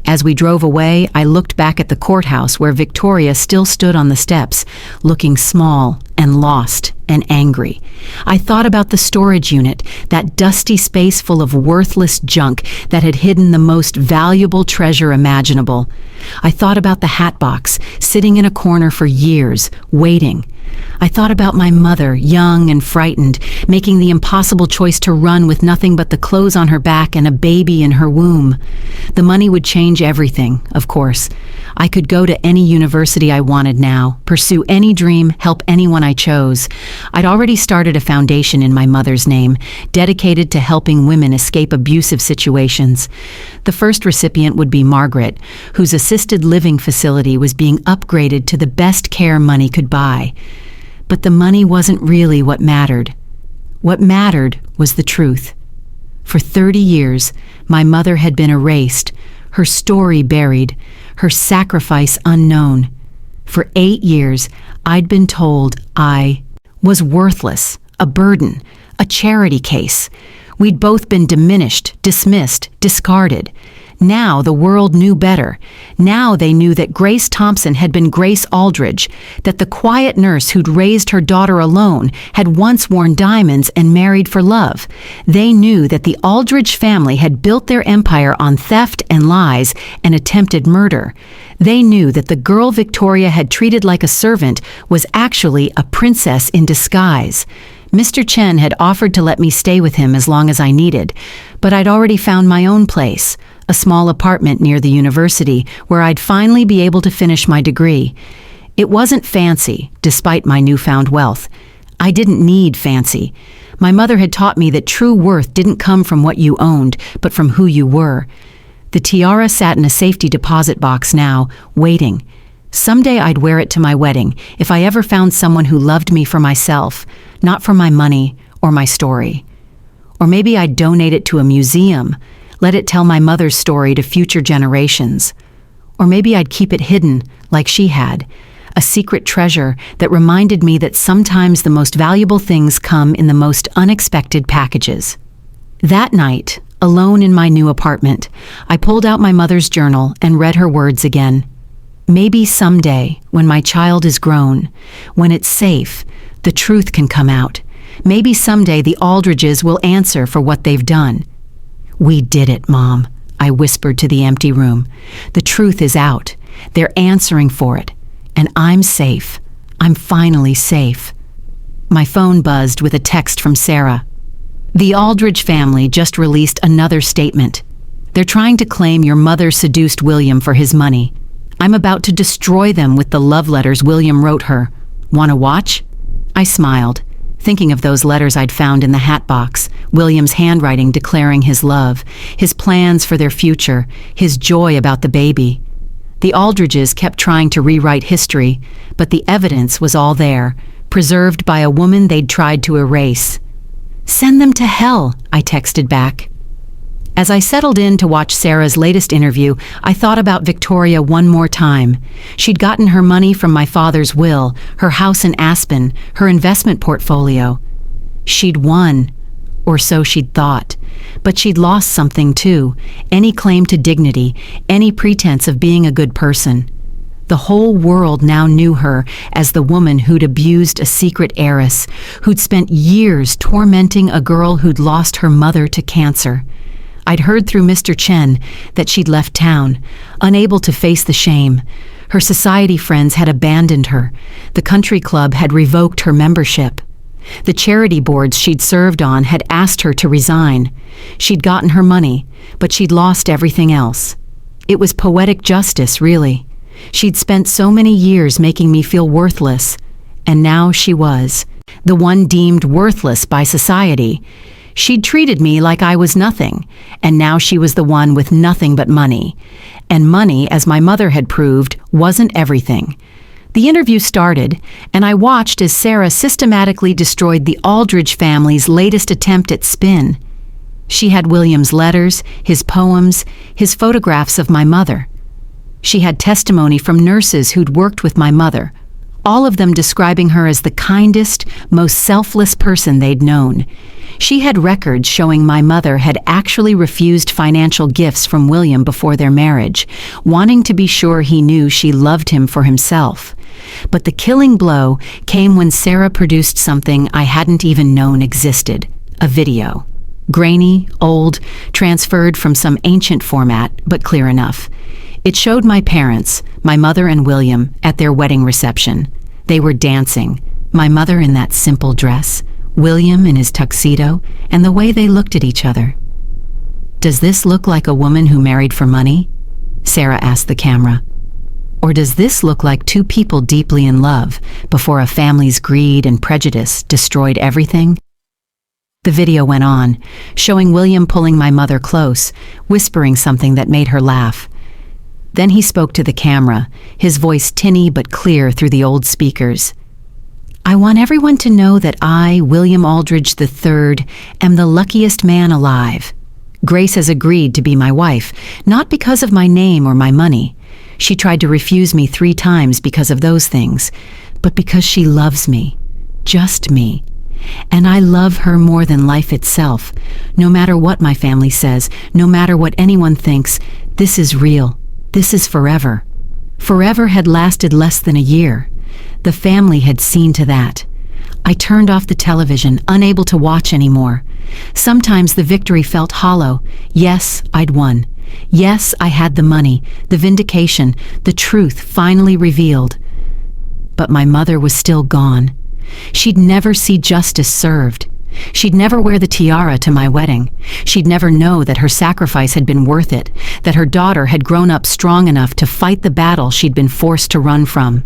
As we drove away, I looked back at the courthouse where Victoria still stood on the steps, looking small and lost and angry. I thought about the storage unit, that dusty space full of worthless junk that had hidden the most valuable treasure imaginable. I thought about the hatbox, sitting in a corner for years, waiting. I thought about my mother, young and frightened, making the impossible choice to run with nothing but the clothes on her back and a baby in her womb. The money would change everything, of course. I could go to any university I wanted now, pursue any dream, help anyone I chose. I'd already started a foundation in my mother's name, dedicated to helping women escape abusive situations. The first recipient would be Margaret, whose assisted living facility was being upgraded to the best care money could buy. But the money wasn't really what mattered. What mattered was the truth. For 30 years, my mother had been erased, her story buried, her sacrifice unknown. For 8 years, I'd been told I was worthless, a burden, a charity case. We'd both been diminished, dismissed, discarded. Now the world knew better. Now they knew that Grace Thompson had been Grace Aldridge, that the quiet nurse who'd raised her daughter alone had once worn diamonds and married for love. They knew that the Aldridge family had built their empire on theft and lies and attempted murder. They knew that the girl Victoria had treated like a servant was actually a princess in disguise. Mr. Chen had offered to let me stay with him as long as I needed, but I'd already found my own place, a small apartment near the university where I'd finally be able to finish my degree. It wasn't fancy, despite my newfound wealth. I didn't need fancy. My mother had taught me that true worth didn't come from what you owned, but from who you were. The tiara sat in a safety deposit box now, waiting. Someday I'd wear it to my wedding, if I ever found someone who loved me for myself, not for my money or my story. Or maybe I'd donate it to a museum, let it tell my mother's story to future generations. Or maybe I'd keep it hidden, like she had, a secret treasure that reminded me that sometimes the most valuable things come in the most unexpected packages. That night, alone in my new apartment, I pulled out my mother's journal and read her words again. Maybe someday, when my child is grown, when it's safe, the truth can come out. Maybe someday the Aldridges will answer for what they've done. "We did it, Mom," I whispered to the empty room. "The truth is out. They're answering for it. And I'm safe. I'm finally safe." My phone buzzed with a text from Sarah. "The Aldridge family just released another statement. They're trying to claim your mother seduced William for his money. I'm about to destroy them with the love letters William wrote her. Want to watch?" I smiled, thinking of those letters I'd found in the hatbox, William's handwriting declaring his love, his plans for their future, his joy about the baby. The Aldridges kept trying to rewrite history, but the evidence was all there, preserved by a woman they'd tried to erase. "Send them to hell," I texted back. As I settled in to watch Sarah's latest interview, I thought about Victoria one more time. She'd gotten her money from my father's will, her house in Aspen, her investment portfolio. She'd won, or so she'd thought. But she'd lost something too, any claim to dignity, any pretense of being a good person. The whole world now knew her as the woman who'd abused a secret heiress, who'd spent years tormenting a girl who'd lost her mother to cancer. I'd heard through Mr. Chen that she'd left town, unable to face the shame. Her society friends had abandoned her. The country club had revoked her membership. The charity boards she'd served on had asked her to resign. She'd gotten her money, but she'd lost everything else. It was poetic justice, really. She'd spent so many years making me feel worthless, and now she was, the one deemed worthless by society. She'd treated me like I was nothing, and now she was the one with nothing but money. And money, as my mother had proved, wasn't everything. The interview started, and I watched as Sarah systematically destroyed the Aldridge family's latest attempt at spin. She had William's letters, his poems, his photographs of my mother. She had testimony from nurses who'd worked with my mother, all of them describing her as the kindest, most selfless person they'd known. She had records showing my mother had actually refused financial gifts from William before their marriage, wanting to be sure he knew she loved him for himself. But the killing blow came when Sarah produced something I hadn't even known existed, a video. Grainy, old, transferred from some ancient format, but clear enough. It showed my parents, my mother and William, at their wedding reception. They were dancing, my mother in that simple dress, William in his tuxedo, and the way they looked at each other. "Does this look like a woman who married for money?" Sarah asked the camera. "Or does this look like two people deeply in love before a family's greed and prejudice destroyed everything?" The video went on, showing William pulling my mother close, whispering something that made her laugh. Then he spoke to the camera, his voice tinny but clear through the old speakers. "I want everyone to know that I, William Aldridge III, am the luckiest man alive. Grace has agreed to be my wife, not because of my name or my money. She tried to refuse me 3 times because of those things, but because she loves me, just me. And I love her more than life itself. No matter what my family says, no matter what anyone thinks, this is real. This is forever." Forever had lasted less than a year. The family had seen to that. I turned off the television, unable to watch anymore. Sometimes the victory felt hollow. Yes, I'd won. Yes, I had the money, the vindication, the truth finally revealed. But my mother was still gone. She'd never see justice served. She'd never wear the tiara to my wedding. She'd never know that her sacrifice had been worth it, that her daughter had grown up strong enough to fight the battle she'd been forced to run from.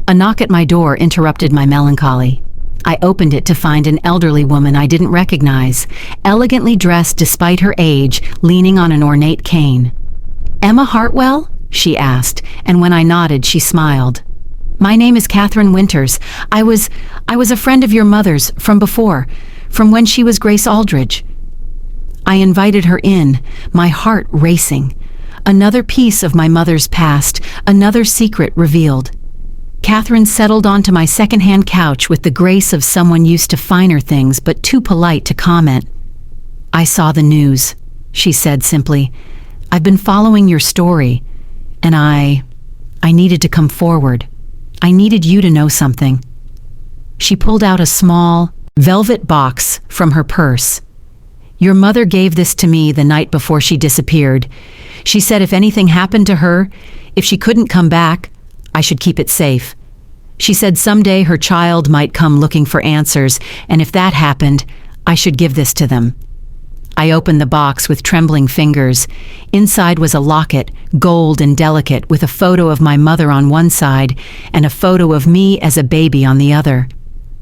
A knock at my door interrupted my melancholy. I opened it to find an elderly woman I didn't recognize, elegantly dressed despite her age, leaning on an ornate cane. "Emma Hartwell?" she asked, and when I nodded, she smiled. "My name is Catherine Winters. I was a friend of your mother's from before, from when she was Grace Aldridge. I invited her in, my heart racing. Another piece of my mother's past, another secret revealed. Catherine settled onto my second-hand couch with the grace of someone used to finer things but too polite to comment. "I saw the news," she said simply. "I've been following your story, and I needed to come forward. I needed you to know something." She pulled out a small, velvet box from her purse. "Your mother gave this to me the night before she disappeared. She said if anything happened to her, if she couldn't come back, I should keep it safe. She said someday her child might come looking for answers, and if that happened, I should give this to them." I opened the box with trembling fingers. Inside was a locket, gold and delicate, with a photo of my mother on one side and a photo of me as a baby on the other.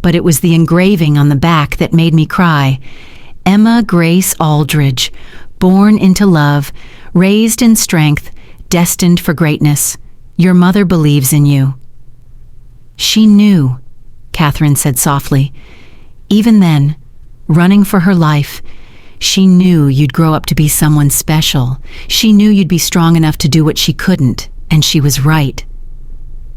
But it was the engraving on the back that made me cry. "Emma Grace Aldridge, born into love, raised in strength, destined for greatness. Your mother believes in you." "She knew," Catherine said softly. "Even then, running for her life, she knew you'd grow up to be someone special. She knew you'd be strong enough to do what she couldn't, and she was right."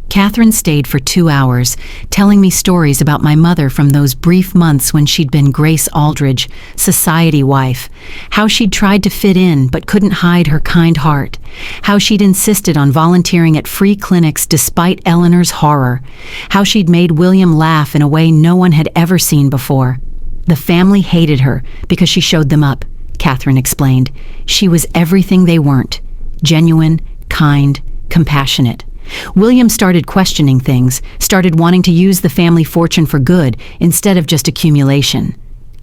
Catherine stayed for 2 hours, telling me stories about my mother from those brief months when she'd been Grace Aldridge, society wife, how she'd tried to fit in but couldn't hide her kind heart, how she'd insisted on volunteering at free clinics despite Eleanor's horror, how she'd made William laugh in a way no one had ever seen before. "The family hated her because she showed them up," Catherine explained. "She was everything they weren't: genuine, kind, compassionate. William started questioning things, started wanting to use the family fortune for good instead of just accumulation.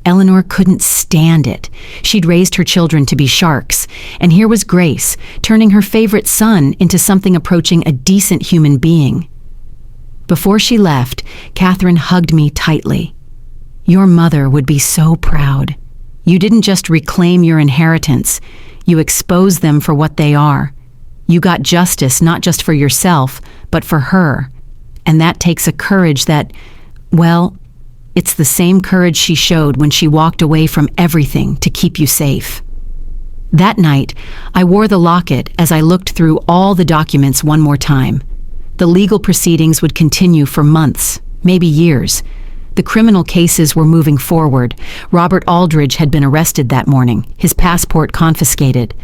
Eleanor couldn't stand it. She'd raised her children to be sharks, and here was Grace, turning her favorite son into something approaching a decent human being." Before she left, Catherine hugged me tightly. "Your mother would be so proud. You didn't just reclaim your inheritance, you exposed them for what they are. You got justice not just for yourself, but for her. And that takes a courage that, well, it's the same courage she showed when she walked away from everything to keep you safe." That night, I wore the locket as I looked through all the documents one more time. The legal proceedings would continue for months, maybe years. The criminal cases were moving forward. Robert Aldridge had been arrested that morning, his passport confiscated.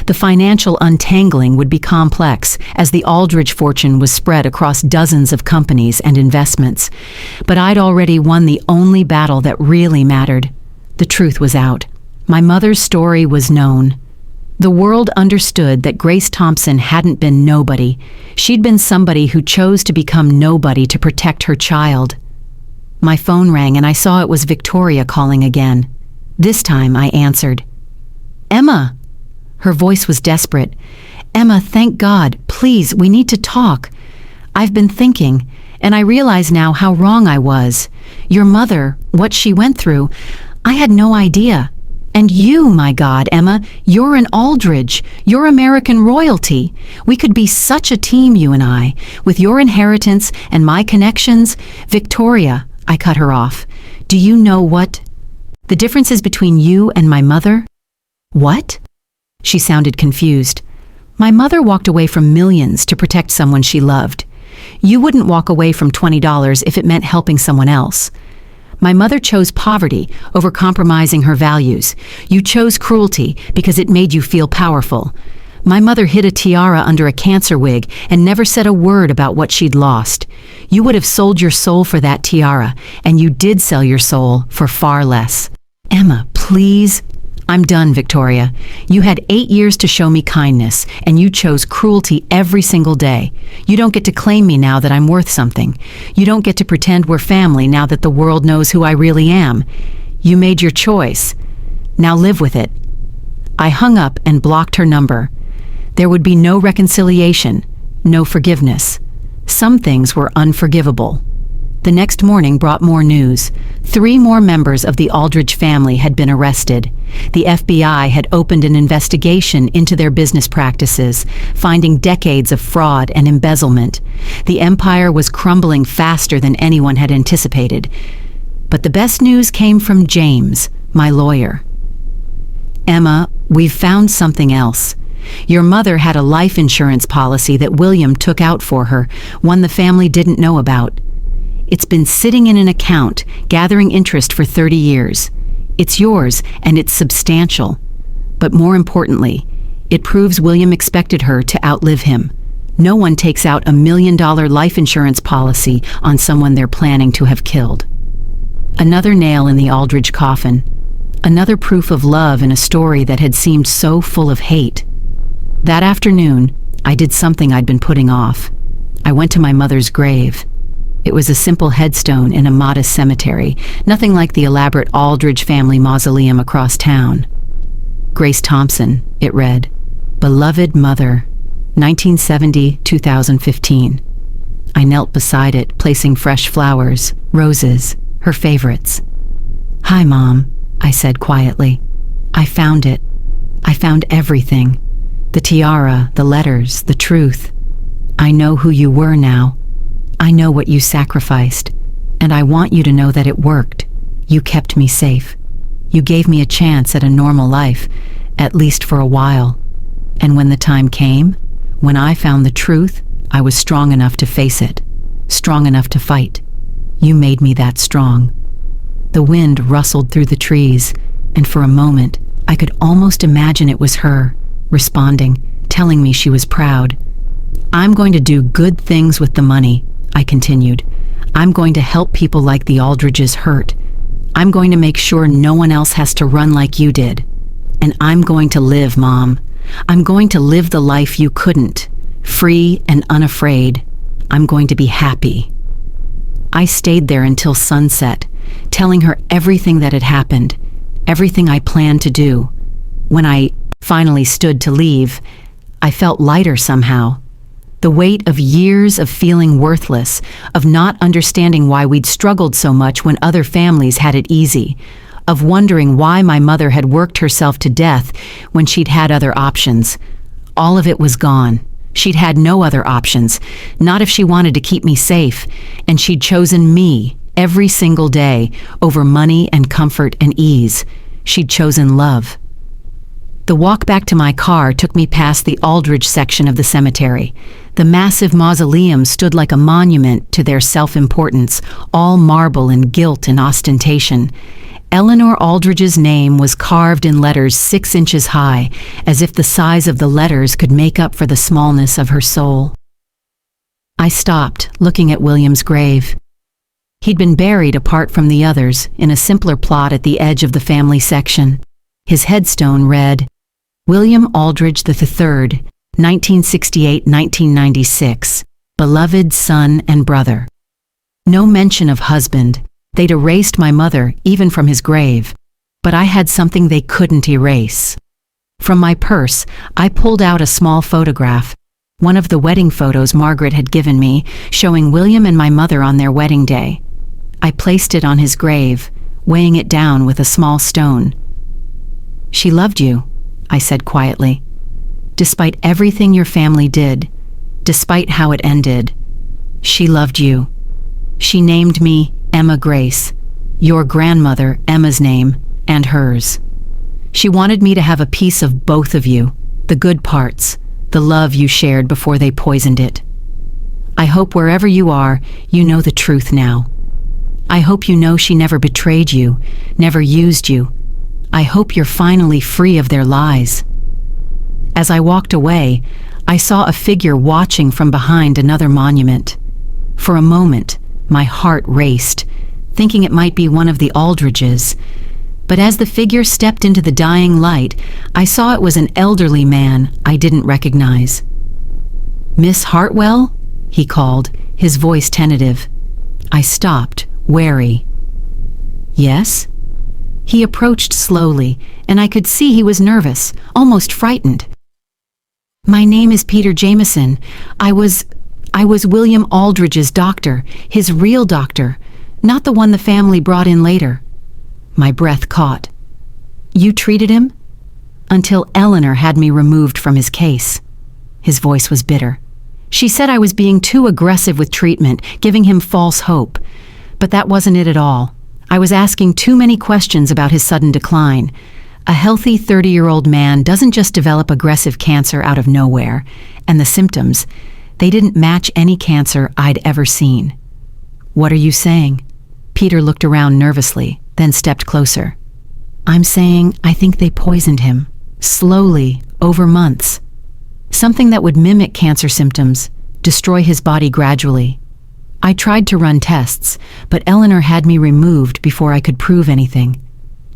The financial untangling would be complex, as the Aldridge fortune was spread across dozens of companies and investments. But I'd already won the only battle that really mattered. The truth was out. My mother's story was known. The world understood that Grace Thompson hadn't been nobody. She'd been somebody who chose to become nobody to protect her child. My phone rang and I saw it was Victoria calling again. This time I answered. "Emma!" Her voice was desperate. "Emma, thank God. Please, we need to talk. I've been thinking, and I realize now how wrong I was. Your mother, what she went through, I had no idea. And you, my God, Emma, you're an Aldridge. You're American royalty. We could be such a team, you and I. With your inheritance and my connections. Victoria," I cut her off. "Do you know what the difference is between you and my mother?" "What?" She sounded confused. "My mother walked away from millions to protect someone she loved. You wouldn't walk away from $20 if it meant helping someone else. My mother chose poverty over compromising her values. You chose cruelty because it made you feel powerful. My mother hid a tiara under a cancer wig and never said a word about what she'd lost. You would have sold your soul for that tiara, and you did sell your soul for far less." "Emma, please." "I'm done, Victoria. You had 8 years to show me kindness, and you chose cruelty every single day. You don't get to claim me now that I'm worth something. You don't get to pretend we're family now that the world knows who I really am. You made your choice. Now live with it." I hung up and blocked her number. There would be no reconciliation, no forgiveness. Some things were unforgivable. The next morning brought more news. 3 more members of the Aldridge family had been arrested. The FBI had opened an investigation into their business practices, finding decades of fraud and embezzlement. The empire was crumbling faster than anyone had anticipated. But the best news came from James, my lawyer. Emma, we've found something else. Your mother had a life insurance policy that William took out for her, one the family didn't know about. It's been sitting in an account, gathering interest for 30 years. It's yours, and it's substantial. But more importantly, it proves William expected her to outlive him. No one takes out $1 million life insurance policy on someone they're planning to have killed. Another nail in the Aldridge coffin. Another proof of love in a story that had seemed so full of hate. That afternoon, I did something I'd been putting off. I went to my mother's grave. It was a simple headstone in a modest cemetery, nothing like the elaborate Aldridge family mausoleum across town. Grace Thompson, it read. Beloved Mother, 1970-2015. I knelt beside it, placing fresh flowers, roses, her favorites. Hi, Mom, I said quietly. I found it. I found everything. The tiara, the letters, the truth. I know who you were now. I know what you sacrificed. And I want you to know that it worked. You kept me safe. You gave me a chance at a normal life, at least for a while. And when the time came, when I found the truth, I was strong enough to face it, strong enough to fight. You made me that strong. The wind rustled through the trees, and for a moment, I could almost imagine it was her, responding, telling me she was proud. I'm going to do good things with the money, I continued. I'm going to help people like the Aldridges hurt. I'm going to make sure no one else has to run like you did. And I'm going to live, Mom. I'm going to live the life you couldn't, free and unafraid. I'm going to be happy. I stayed there until sunset, telling her everything that had happened, everything I planned to do. When I finally stood to leave, I felt lighter somehow. The weight of years of feeling worthless, of not understanding why we'd struggled so much when other families had it easy, of wondering why my mother had worked herself to death when she'd had other options. All of it was gone. She'd had no other options, not if she wanted to keep me safe, and she'd chosen me every single day over money and comfort and ease. She'd chosen love. The walk back to my car took me past the Aldridge section of the cemetery. The massive mausoleum stood like a monument to their self-importance, all marble and gilt and ostentation. Eleanor Aldridge's name was carved in letters 6 inches high, as if the size of the letters could make up for the smallness of her soul. I stopped, looking at William's grave. He'd been buried apart from the others, in a simpler plot at the edge of the family section. His headstone read, William Aldridge III, 1968-1996, beloved son and brother. No mention of husband. They'd erased my mother, even from his grave. But I had something they couldn't erase. From my purse, I pulled out a small photograph, one of the wedding photos Margaret had given me, showing William and my mother on their wedding day. I placed it on his grave, weighing it down with a small stone. She loved you, I said quietly. Despite everything your family did, despite how it ended, she loved you. She named me Emma Grace, your grandmother Emma's name, and hers. She wanted me to have a piece of both of you, the good parts, the love you shared before they poisoned it. I hope wherever you are, you know the truth now. I hope you know she never betrayed you, never used you. I hope you're finally free of their lies. As I walked away, I saw a figure watching from behind another monument. For a moment, my heart raced, thinking it might be one of the Aldridges. But as the figure stepped into the dying light, I saw it was an elderly man I didn't recognize. Miss Hartwell? He called, his voice tentative. I stopped, wary. Yes? He approached slowly, and I could see he was nervous, almost frightened. My name is Peter Jameson. I was William Aldridge's doctor, his real doctor, not the one the family brought in later. My breath caught. You treated him? Until Eleanor had me removed from his case. His voice was bitter. She said I was being too aggressive with treatment, giving him false hope. But that wasn't it at all. I was asking too many questions about his sudden decline. A healthy 30-year-old man doesn't just develop aggressive cancer out of nowhere, and the symptoms, they didn't match any cancer I'd ever seen. What are you saying? Peter looked around nervously, then stepped closer. I'm saying I think they poisoned him, slowly, over months. Something that would mimic cancer symptoms, destroy his body gradually. I tried to run tests, but Eleanor had me removed before I could prove anything.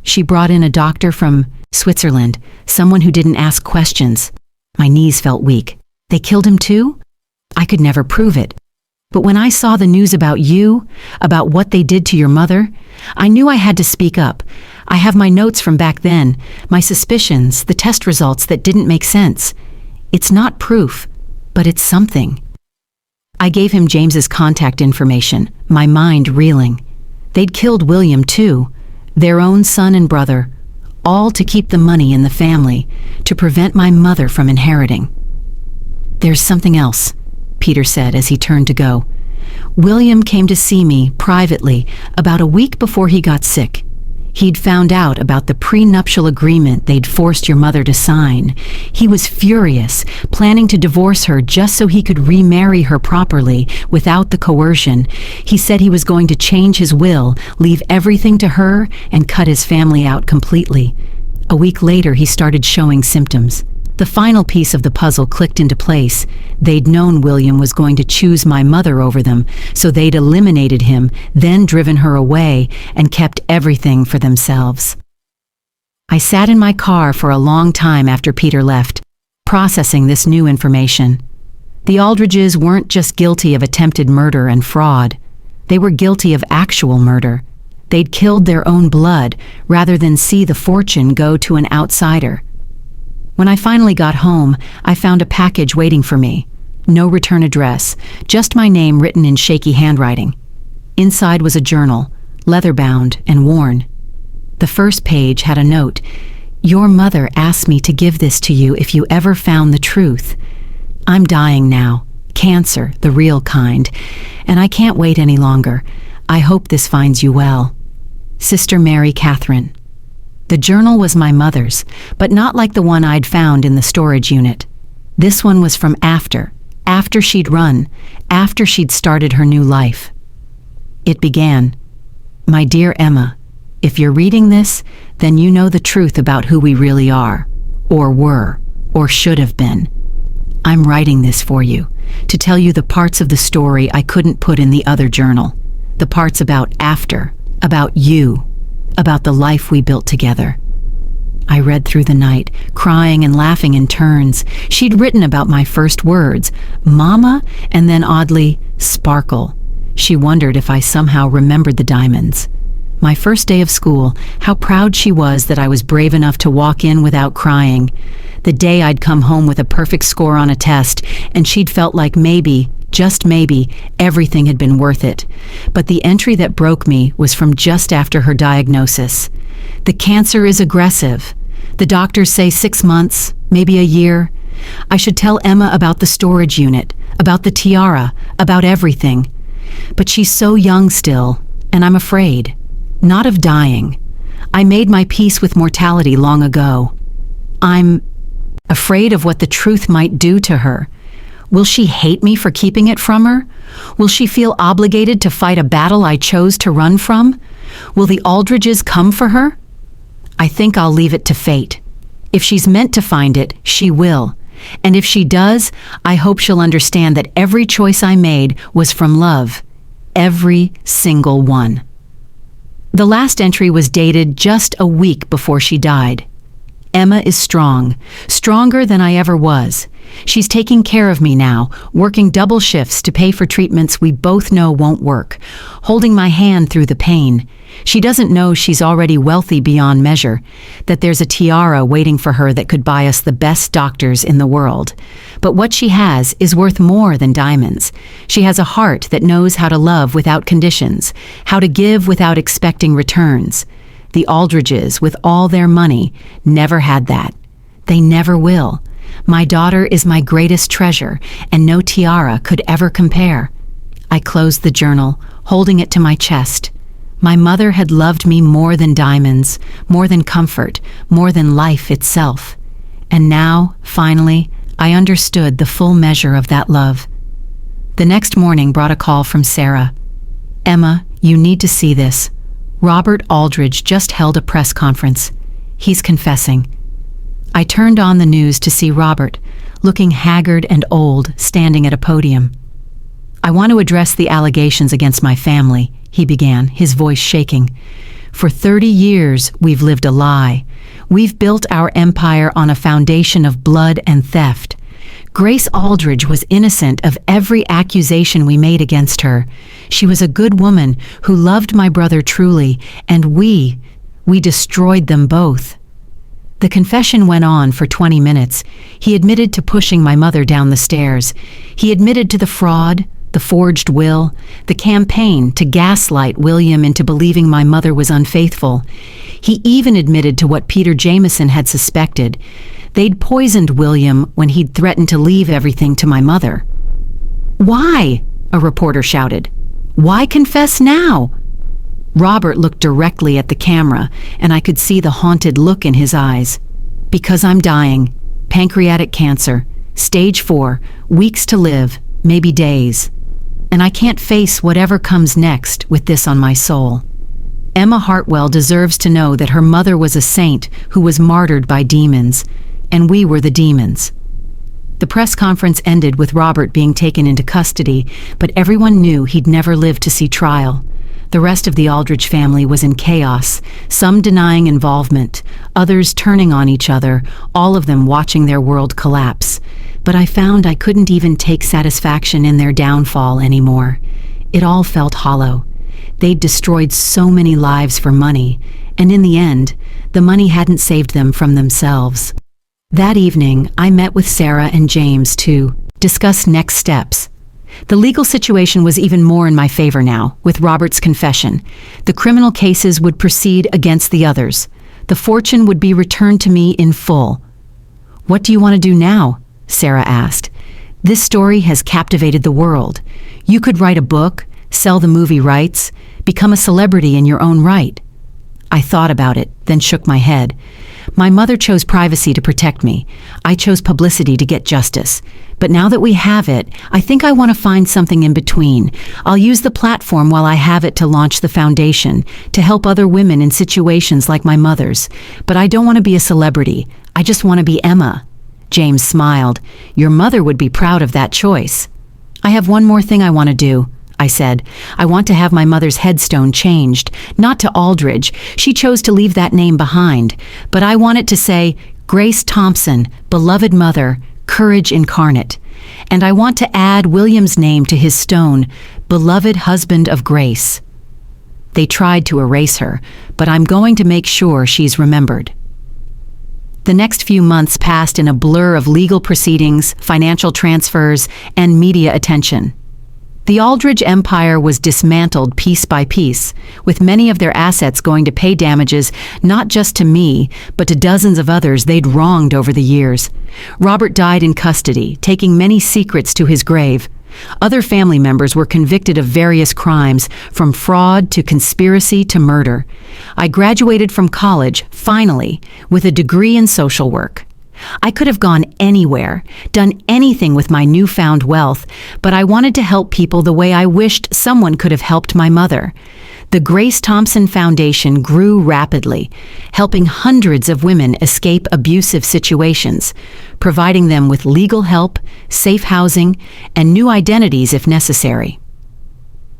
She brought in a doctor from Switzerland, someone who didn't ask questions. My knees felt weak. They killed him too? I could never prove it. But when I saw the news about you, about what they did to your mother, I knew I had to speak up. I have my notes from back then, my suspicions, the test results that didn't make sense. It's not proof, but it's something. I gave him James's contact information, my mind reeling. They'd killed William too, their own son and brother, all to keep the money in the family, to prevent my mother from inheriting. There's something else, Peter said as he turned to go. William came to see me privately about a week before he got sick. He'd found out about the prenuptial agreement they'd forced your mother to sign. He was furious, planning to divorce her just so he could remarry her properly without the coercion. He said he was going to change his will, leave everything to her, and cut his family out completely. A week later, he started showing symptoms. The final piece of the puzzle clicked into place. They'd known William was going to choose my mother over them, so they'd eliminated him, then driven her away, and kept everything for themselves. I sat in my car for a long time after Peter left, processing this new information. The Aldridges weren't just guilty of attempted murder and fraud. They were guilty of actual murder. They'd killed their own blood rather than see the fortune go to an outsider. When I finally got home, I found a package waiting for me. No return address, just my name written in shaky handwriting. Inside was a journal, leather-bound and worn. The first page had a note. Your mother asked me to give this to you if you ever found the truth. I'm dying now, cancer, the real kind, and I can't wait any longer. I hope this finds you well. Sister Mary Catherine. The journal was my mother's, but not like the one I'd found in the storage unit. This one was from after she'd run, after she'd started her new life. It began, My dear Emma, if you're reading this, then you know the truth about who we really are, or were, or should have been. I'm writing this for you, to tell you the parts of the story I couldn't put in the other journal, the parts about after, about you, about the life we built together. I read through the night, crying and laughing in turns. She'd written about my first words, Mama, and then oddly, Sparkle. She wondered if I somehow remembered the diamonds. My first day of school, how proud she was that I was brave enough to walk in without crying. The day I'd come home with a perfect score on a test, and she'd felt like maybe, just maybe, everything had been worth it. But the entry that broke me was from just after her diagnosis. The cancer is aggressive. The doctors say 6 months, maybe a year. I should tell Emma about the storage unit, about the tiara, about everything. But she's so young still, and I'm afraid. Not of dying. I made my peace with mortality long ago. I'm afraid of what the truth might do to her. Will she hate me for keeping it from her? Will she feel obligated to fight a battle I chose to run from? Will the Aldridges come for her? I think I'll leave it to fate. If she's meant to find it, she will. And if she does, I hope she'll understand that every choice I made was from love. Every single one. The last entry was dated just a week before she died. Emma is strong, stronger than I ever was. She's taking care of me now, working double shifts to pay for treatments we both know won't work, holding my hand through the pain. She doesn't know she's already wealthy beyond measure, that there's a tiara waiting for her that could buy us the best doctors in the world. But what she has is worth more than diamonds. She has a heart that knows how to love without conditions, how to give without expecting returns. The Aldridges, with all their money, never had that. They never will. My daughter is my greatest treasure, and no tiara could ever compare. I closed the journal, holding it to my chest. My mother had loved me more than diamonds, more than comfort, more than life itself. And now, finally, I understood the full measure of that love. The next morning brought a call from Sarah. "Emma, you need to see this. Robert Aldridge just held a press conference. He's confessing." I turned on the news to see Robert, looking haggard and old, standing at a podium. "I want to address the allegations against my family," he began, his voice shaking. "For 30 years, we've lived a lie. We've built our empire on a foundation of blood and theft. Grace Aldridge was innocent of every accusation we made against her. She was a good woman who loved my brother truly, and we destroyed them both." The confession went on for 20 minutes. He admitted to pushing my mother down the stairs. He admitted to the fraud, the forged will, the campaign to gaslight William into believing my mother was unfaithful. He even admitted to what Peter Jameson had suspected. They'd poisoned William when he'd threatened to leave everything to my mother. "Why?" a reporter shouted. "Why confess now?" Robert looked directly at the camera, and I could see the haunted look in his eyes. "Because I'm dying. Pancreatic cancer. Stage 4. Weeks to live. Maybe days. And I can't face whatever comes next with this on my soul. Emma Hartwell deserves to know that her mother was a saint who was martyred by demons, and we were the demons." The press conference ended with Robert being taken into custody, but everyone knew he'd never live to see trial. The rest of the Aldridge family was in chaos, some denying involvement, others turning on each other, all of them watching their world collapse. But I found I couldn't even take satisfaction in their downfall anymore. It all felt hollow. They'd destroyed so many lives for money, and in the end, the money hadn't saved them from themselves. That evening, I met with Sarah and James to discuss next steps. The legal situation was even more in my favor now, with Robert's confession. The criminal cases would proceed against the others. The fortune would be returned to me in full. "What do you want to do now?" Sarah asked. "This story has captivated the world. You could write a book, sell the movie rights, become a celebrity in your own right." I thought about it, then shook my head. My mother chose privacy to protect me. I chose publicity to get justice. But now that we have it, I think I want to find something in between. I'll use the platform while I have it to launch the foundation, to help other women in situations like my mother's. But I don't want to be a celebrity. I just want to be Emma. James smiled. "Your mother would be proud of that choice." "I have one more thing I want to do," I said. "I want to have my mother's headstone changed, not to Aldridge. She chose to leave that name behind. But I want it to say, Grace Thompson, beloved mother, courage incarnate. And I want to add William's name to his stone, beloved husband of Grace." They tried to erase her, but I'm going to make sure she's remembered. The next few months passed in a blur of legal proceedings, financial transfers, and media attention. The Aldridge empire was dismantled piece by piece, with many of their assets going to pay damages not just to me, but to dozens of others they'd wronged over the years. Robert died in custody, taking many secrets to his grave. Other family members were convicted of various crimes, from fraud to conspiracy to murder. I graduated from college, finally, with a degree in social work. I could have gone anywhere, done anything with my newfound wealth, but I wanted to help people the way I wished someone could have helped my mother. The Grace Thompson Foundation grew rapidly, helping hundreds of women escape abusive situations, providing them with legal help, safe housing, and new identities if necessary.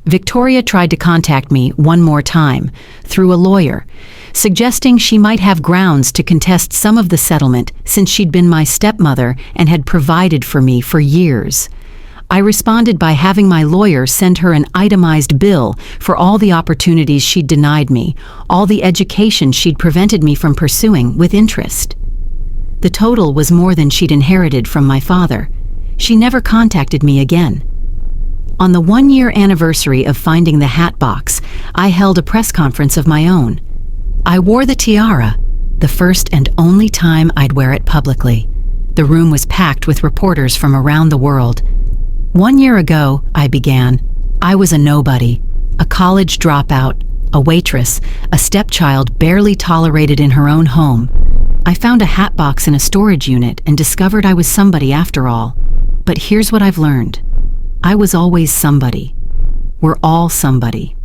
Victoria tried to contact me one more time, through a lawyer, suggesting she might have grounds to contest some of the settlement since she'd been my stepmother and had provided for me for years. I responded by having my lawyer send her an itemized bill for all the opportunities she'd denied me, all the education she'd prevented me from pursuing with interest. The total was more than she'd inherited from my father. She never contacted me again. On the 1-year anniversary of finding the hatbox, I held a press conference of my own. I wore the tiara, the first and only time I'd wear it publicly. The room was packed with reporters from around the world. 1 year ago, I began, I was a nobody, a college dropout, a waitress, a stepchild barely tolerated in her own home. I found a hatbox in a storage unit and discovered I was somebody after all. But here's what I've learned. I was always somebody. We're all somebody.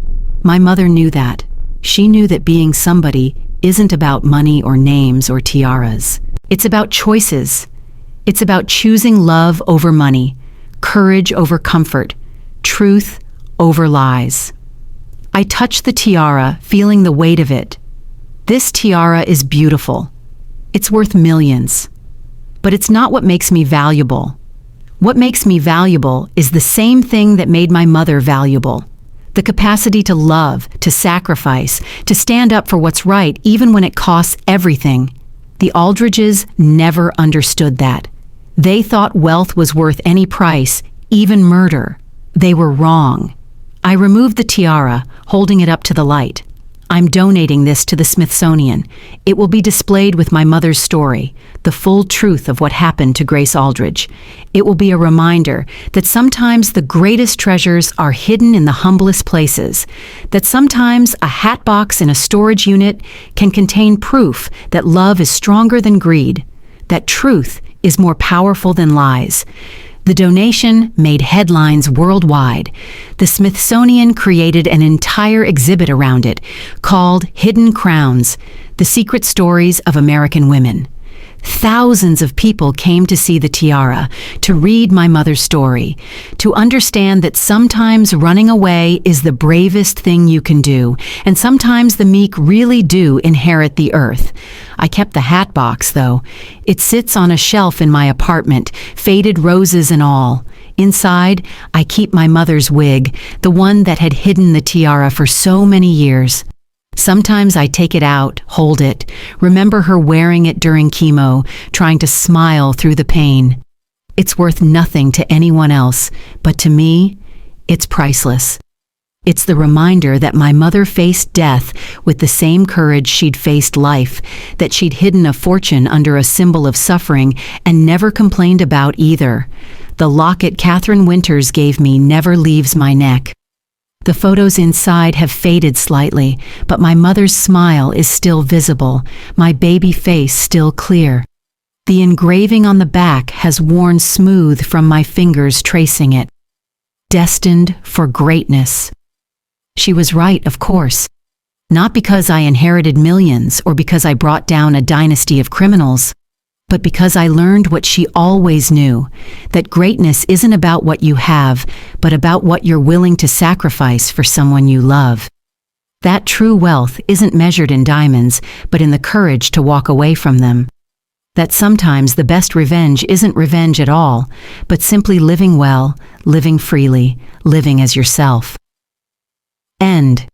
My mother knew that. She knew that being somebody isn't about money or names or tiaras. It's about choices. It's about choosing love over money, courage over comfort, truth over lies. I touched the tiara, feeling the weight of it. This tiara is beautiful. It's worth millions. But it's not what makes me valuable. What makes me valuable is the same thing that made my mother valuable. The capacity to love, to sacrifice, to stand up for what's right even when it costs everything. The Aldridges never understood that. They thought wealth was worth any price, even murder. They were wrong. I removed the tiara, holding it up to the light. I'm donating this to the Smithsonian. It will be displayed with my mother's story, the full truth of what happened to Grace Aldridge. It will be a reminder that sometimes the greatest treasures are hidden in the humblest places, that sometimes a hatbox in a storage unit can contain proof that love is stronger than greed, that truth is more powerful than lies. The donation made headlines worldwide. The Smithsonian created an entire exhibit around it called Hidden Crowns: The Secret Stories of American Women. Thousands of people came to see the tiara, to read my mother's story, to understand that sometimes running away is the bravest thing you can do, and sometimes the meek really do inherit the earth. I kept the hatbox, though. It sits on a shelf in my apartment, faded roses and all. Inside, I keep my mother's wig, the one that had hidden the tiara for so many years. Sometimes I take it out, hold it, remember her wearing it during chemo, trying to smile through the pain. It's worth nothing to anyone else, but to me, it's priceless. It's the reminder that my mother faced death with the same courage she'd faced life, that she'd hidden a fortune under a symbol of suffering and never complained about either. The locket Catherine Winters gave me never leaves my neck. The photos inside have faded slightly, but my mother's smile is still visible, my baby face still clear. The engraving on the back has worn smooth from my fingers tracing it. Destined for greatness. She was right, of course. Not because I inherited millions or because I brought down a dynasty of criminals, but because I learned what she always knew, that greatness isn't about what you have, but about what you're willing to sacrifice for someone you love. That true wealth isn't measured in diamonds, but in the courage to walk away from them. That sometimes the best revenge isn't revenge at all, but simply living well, living freely, living as yourself. End.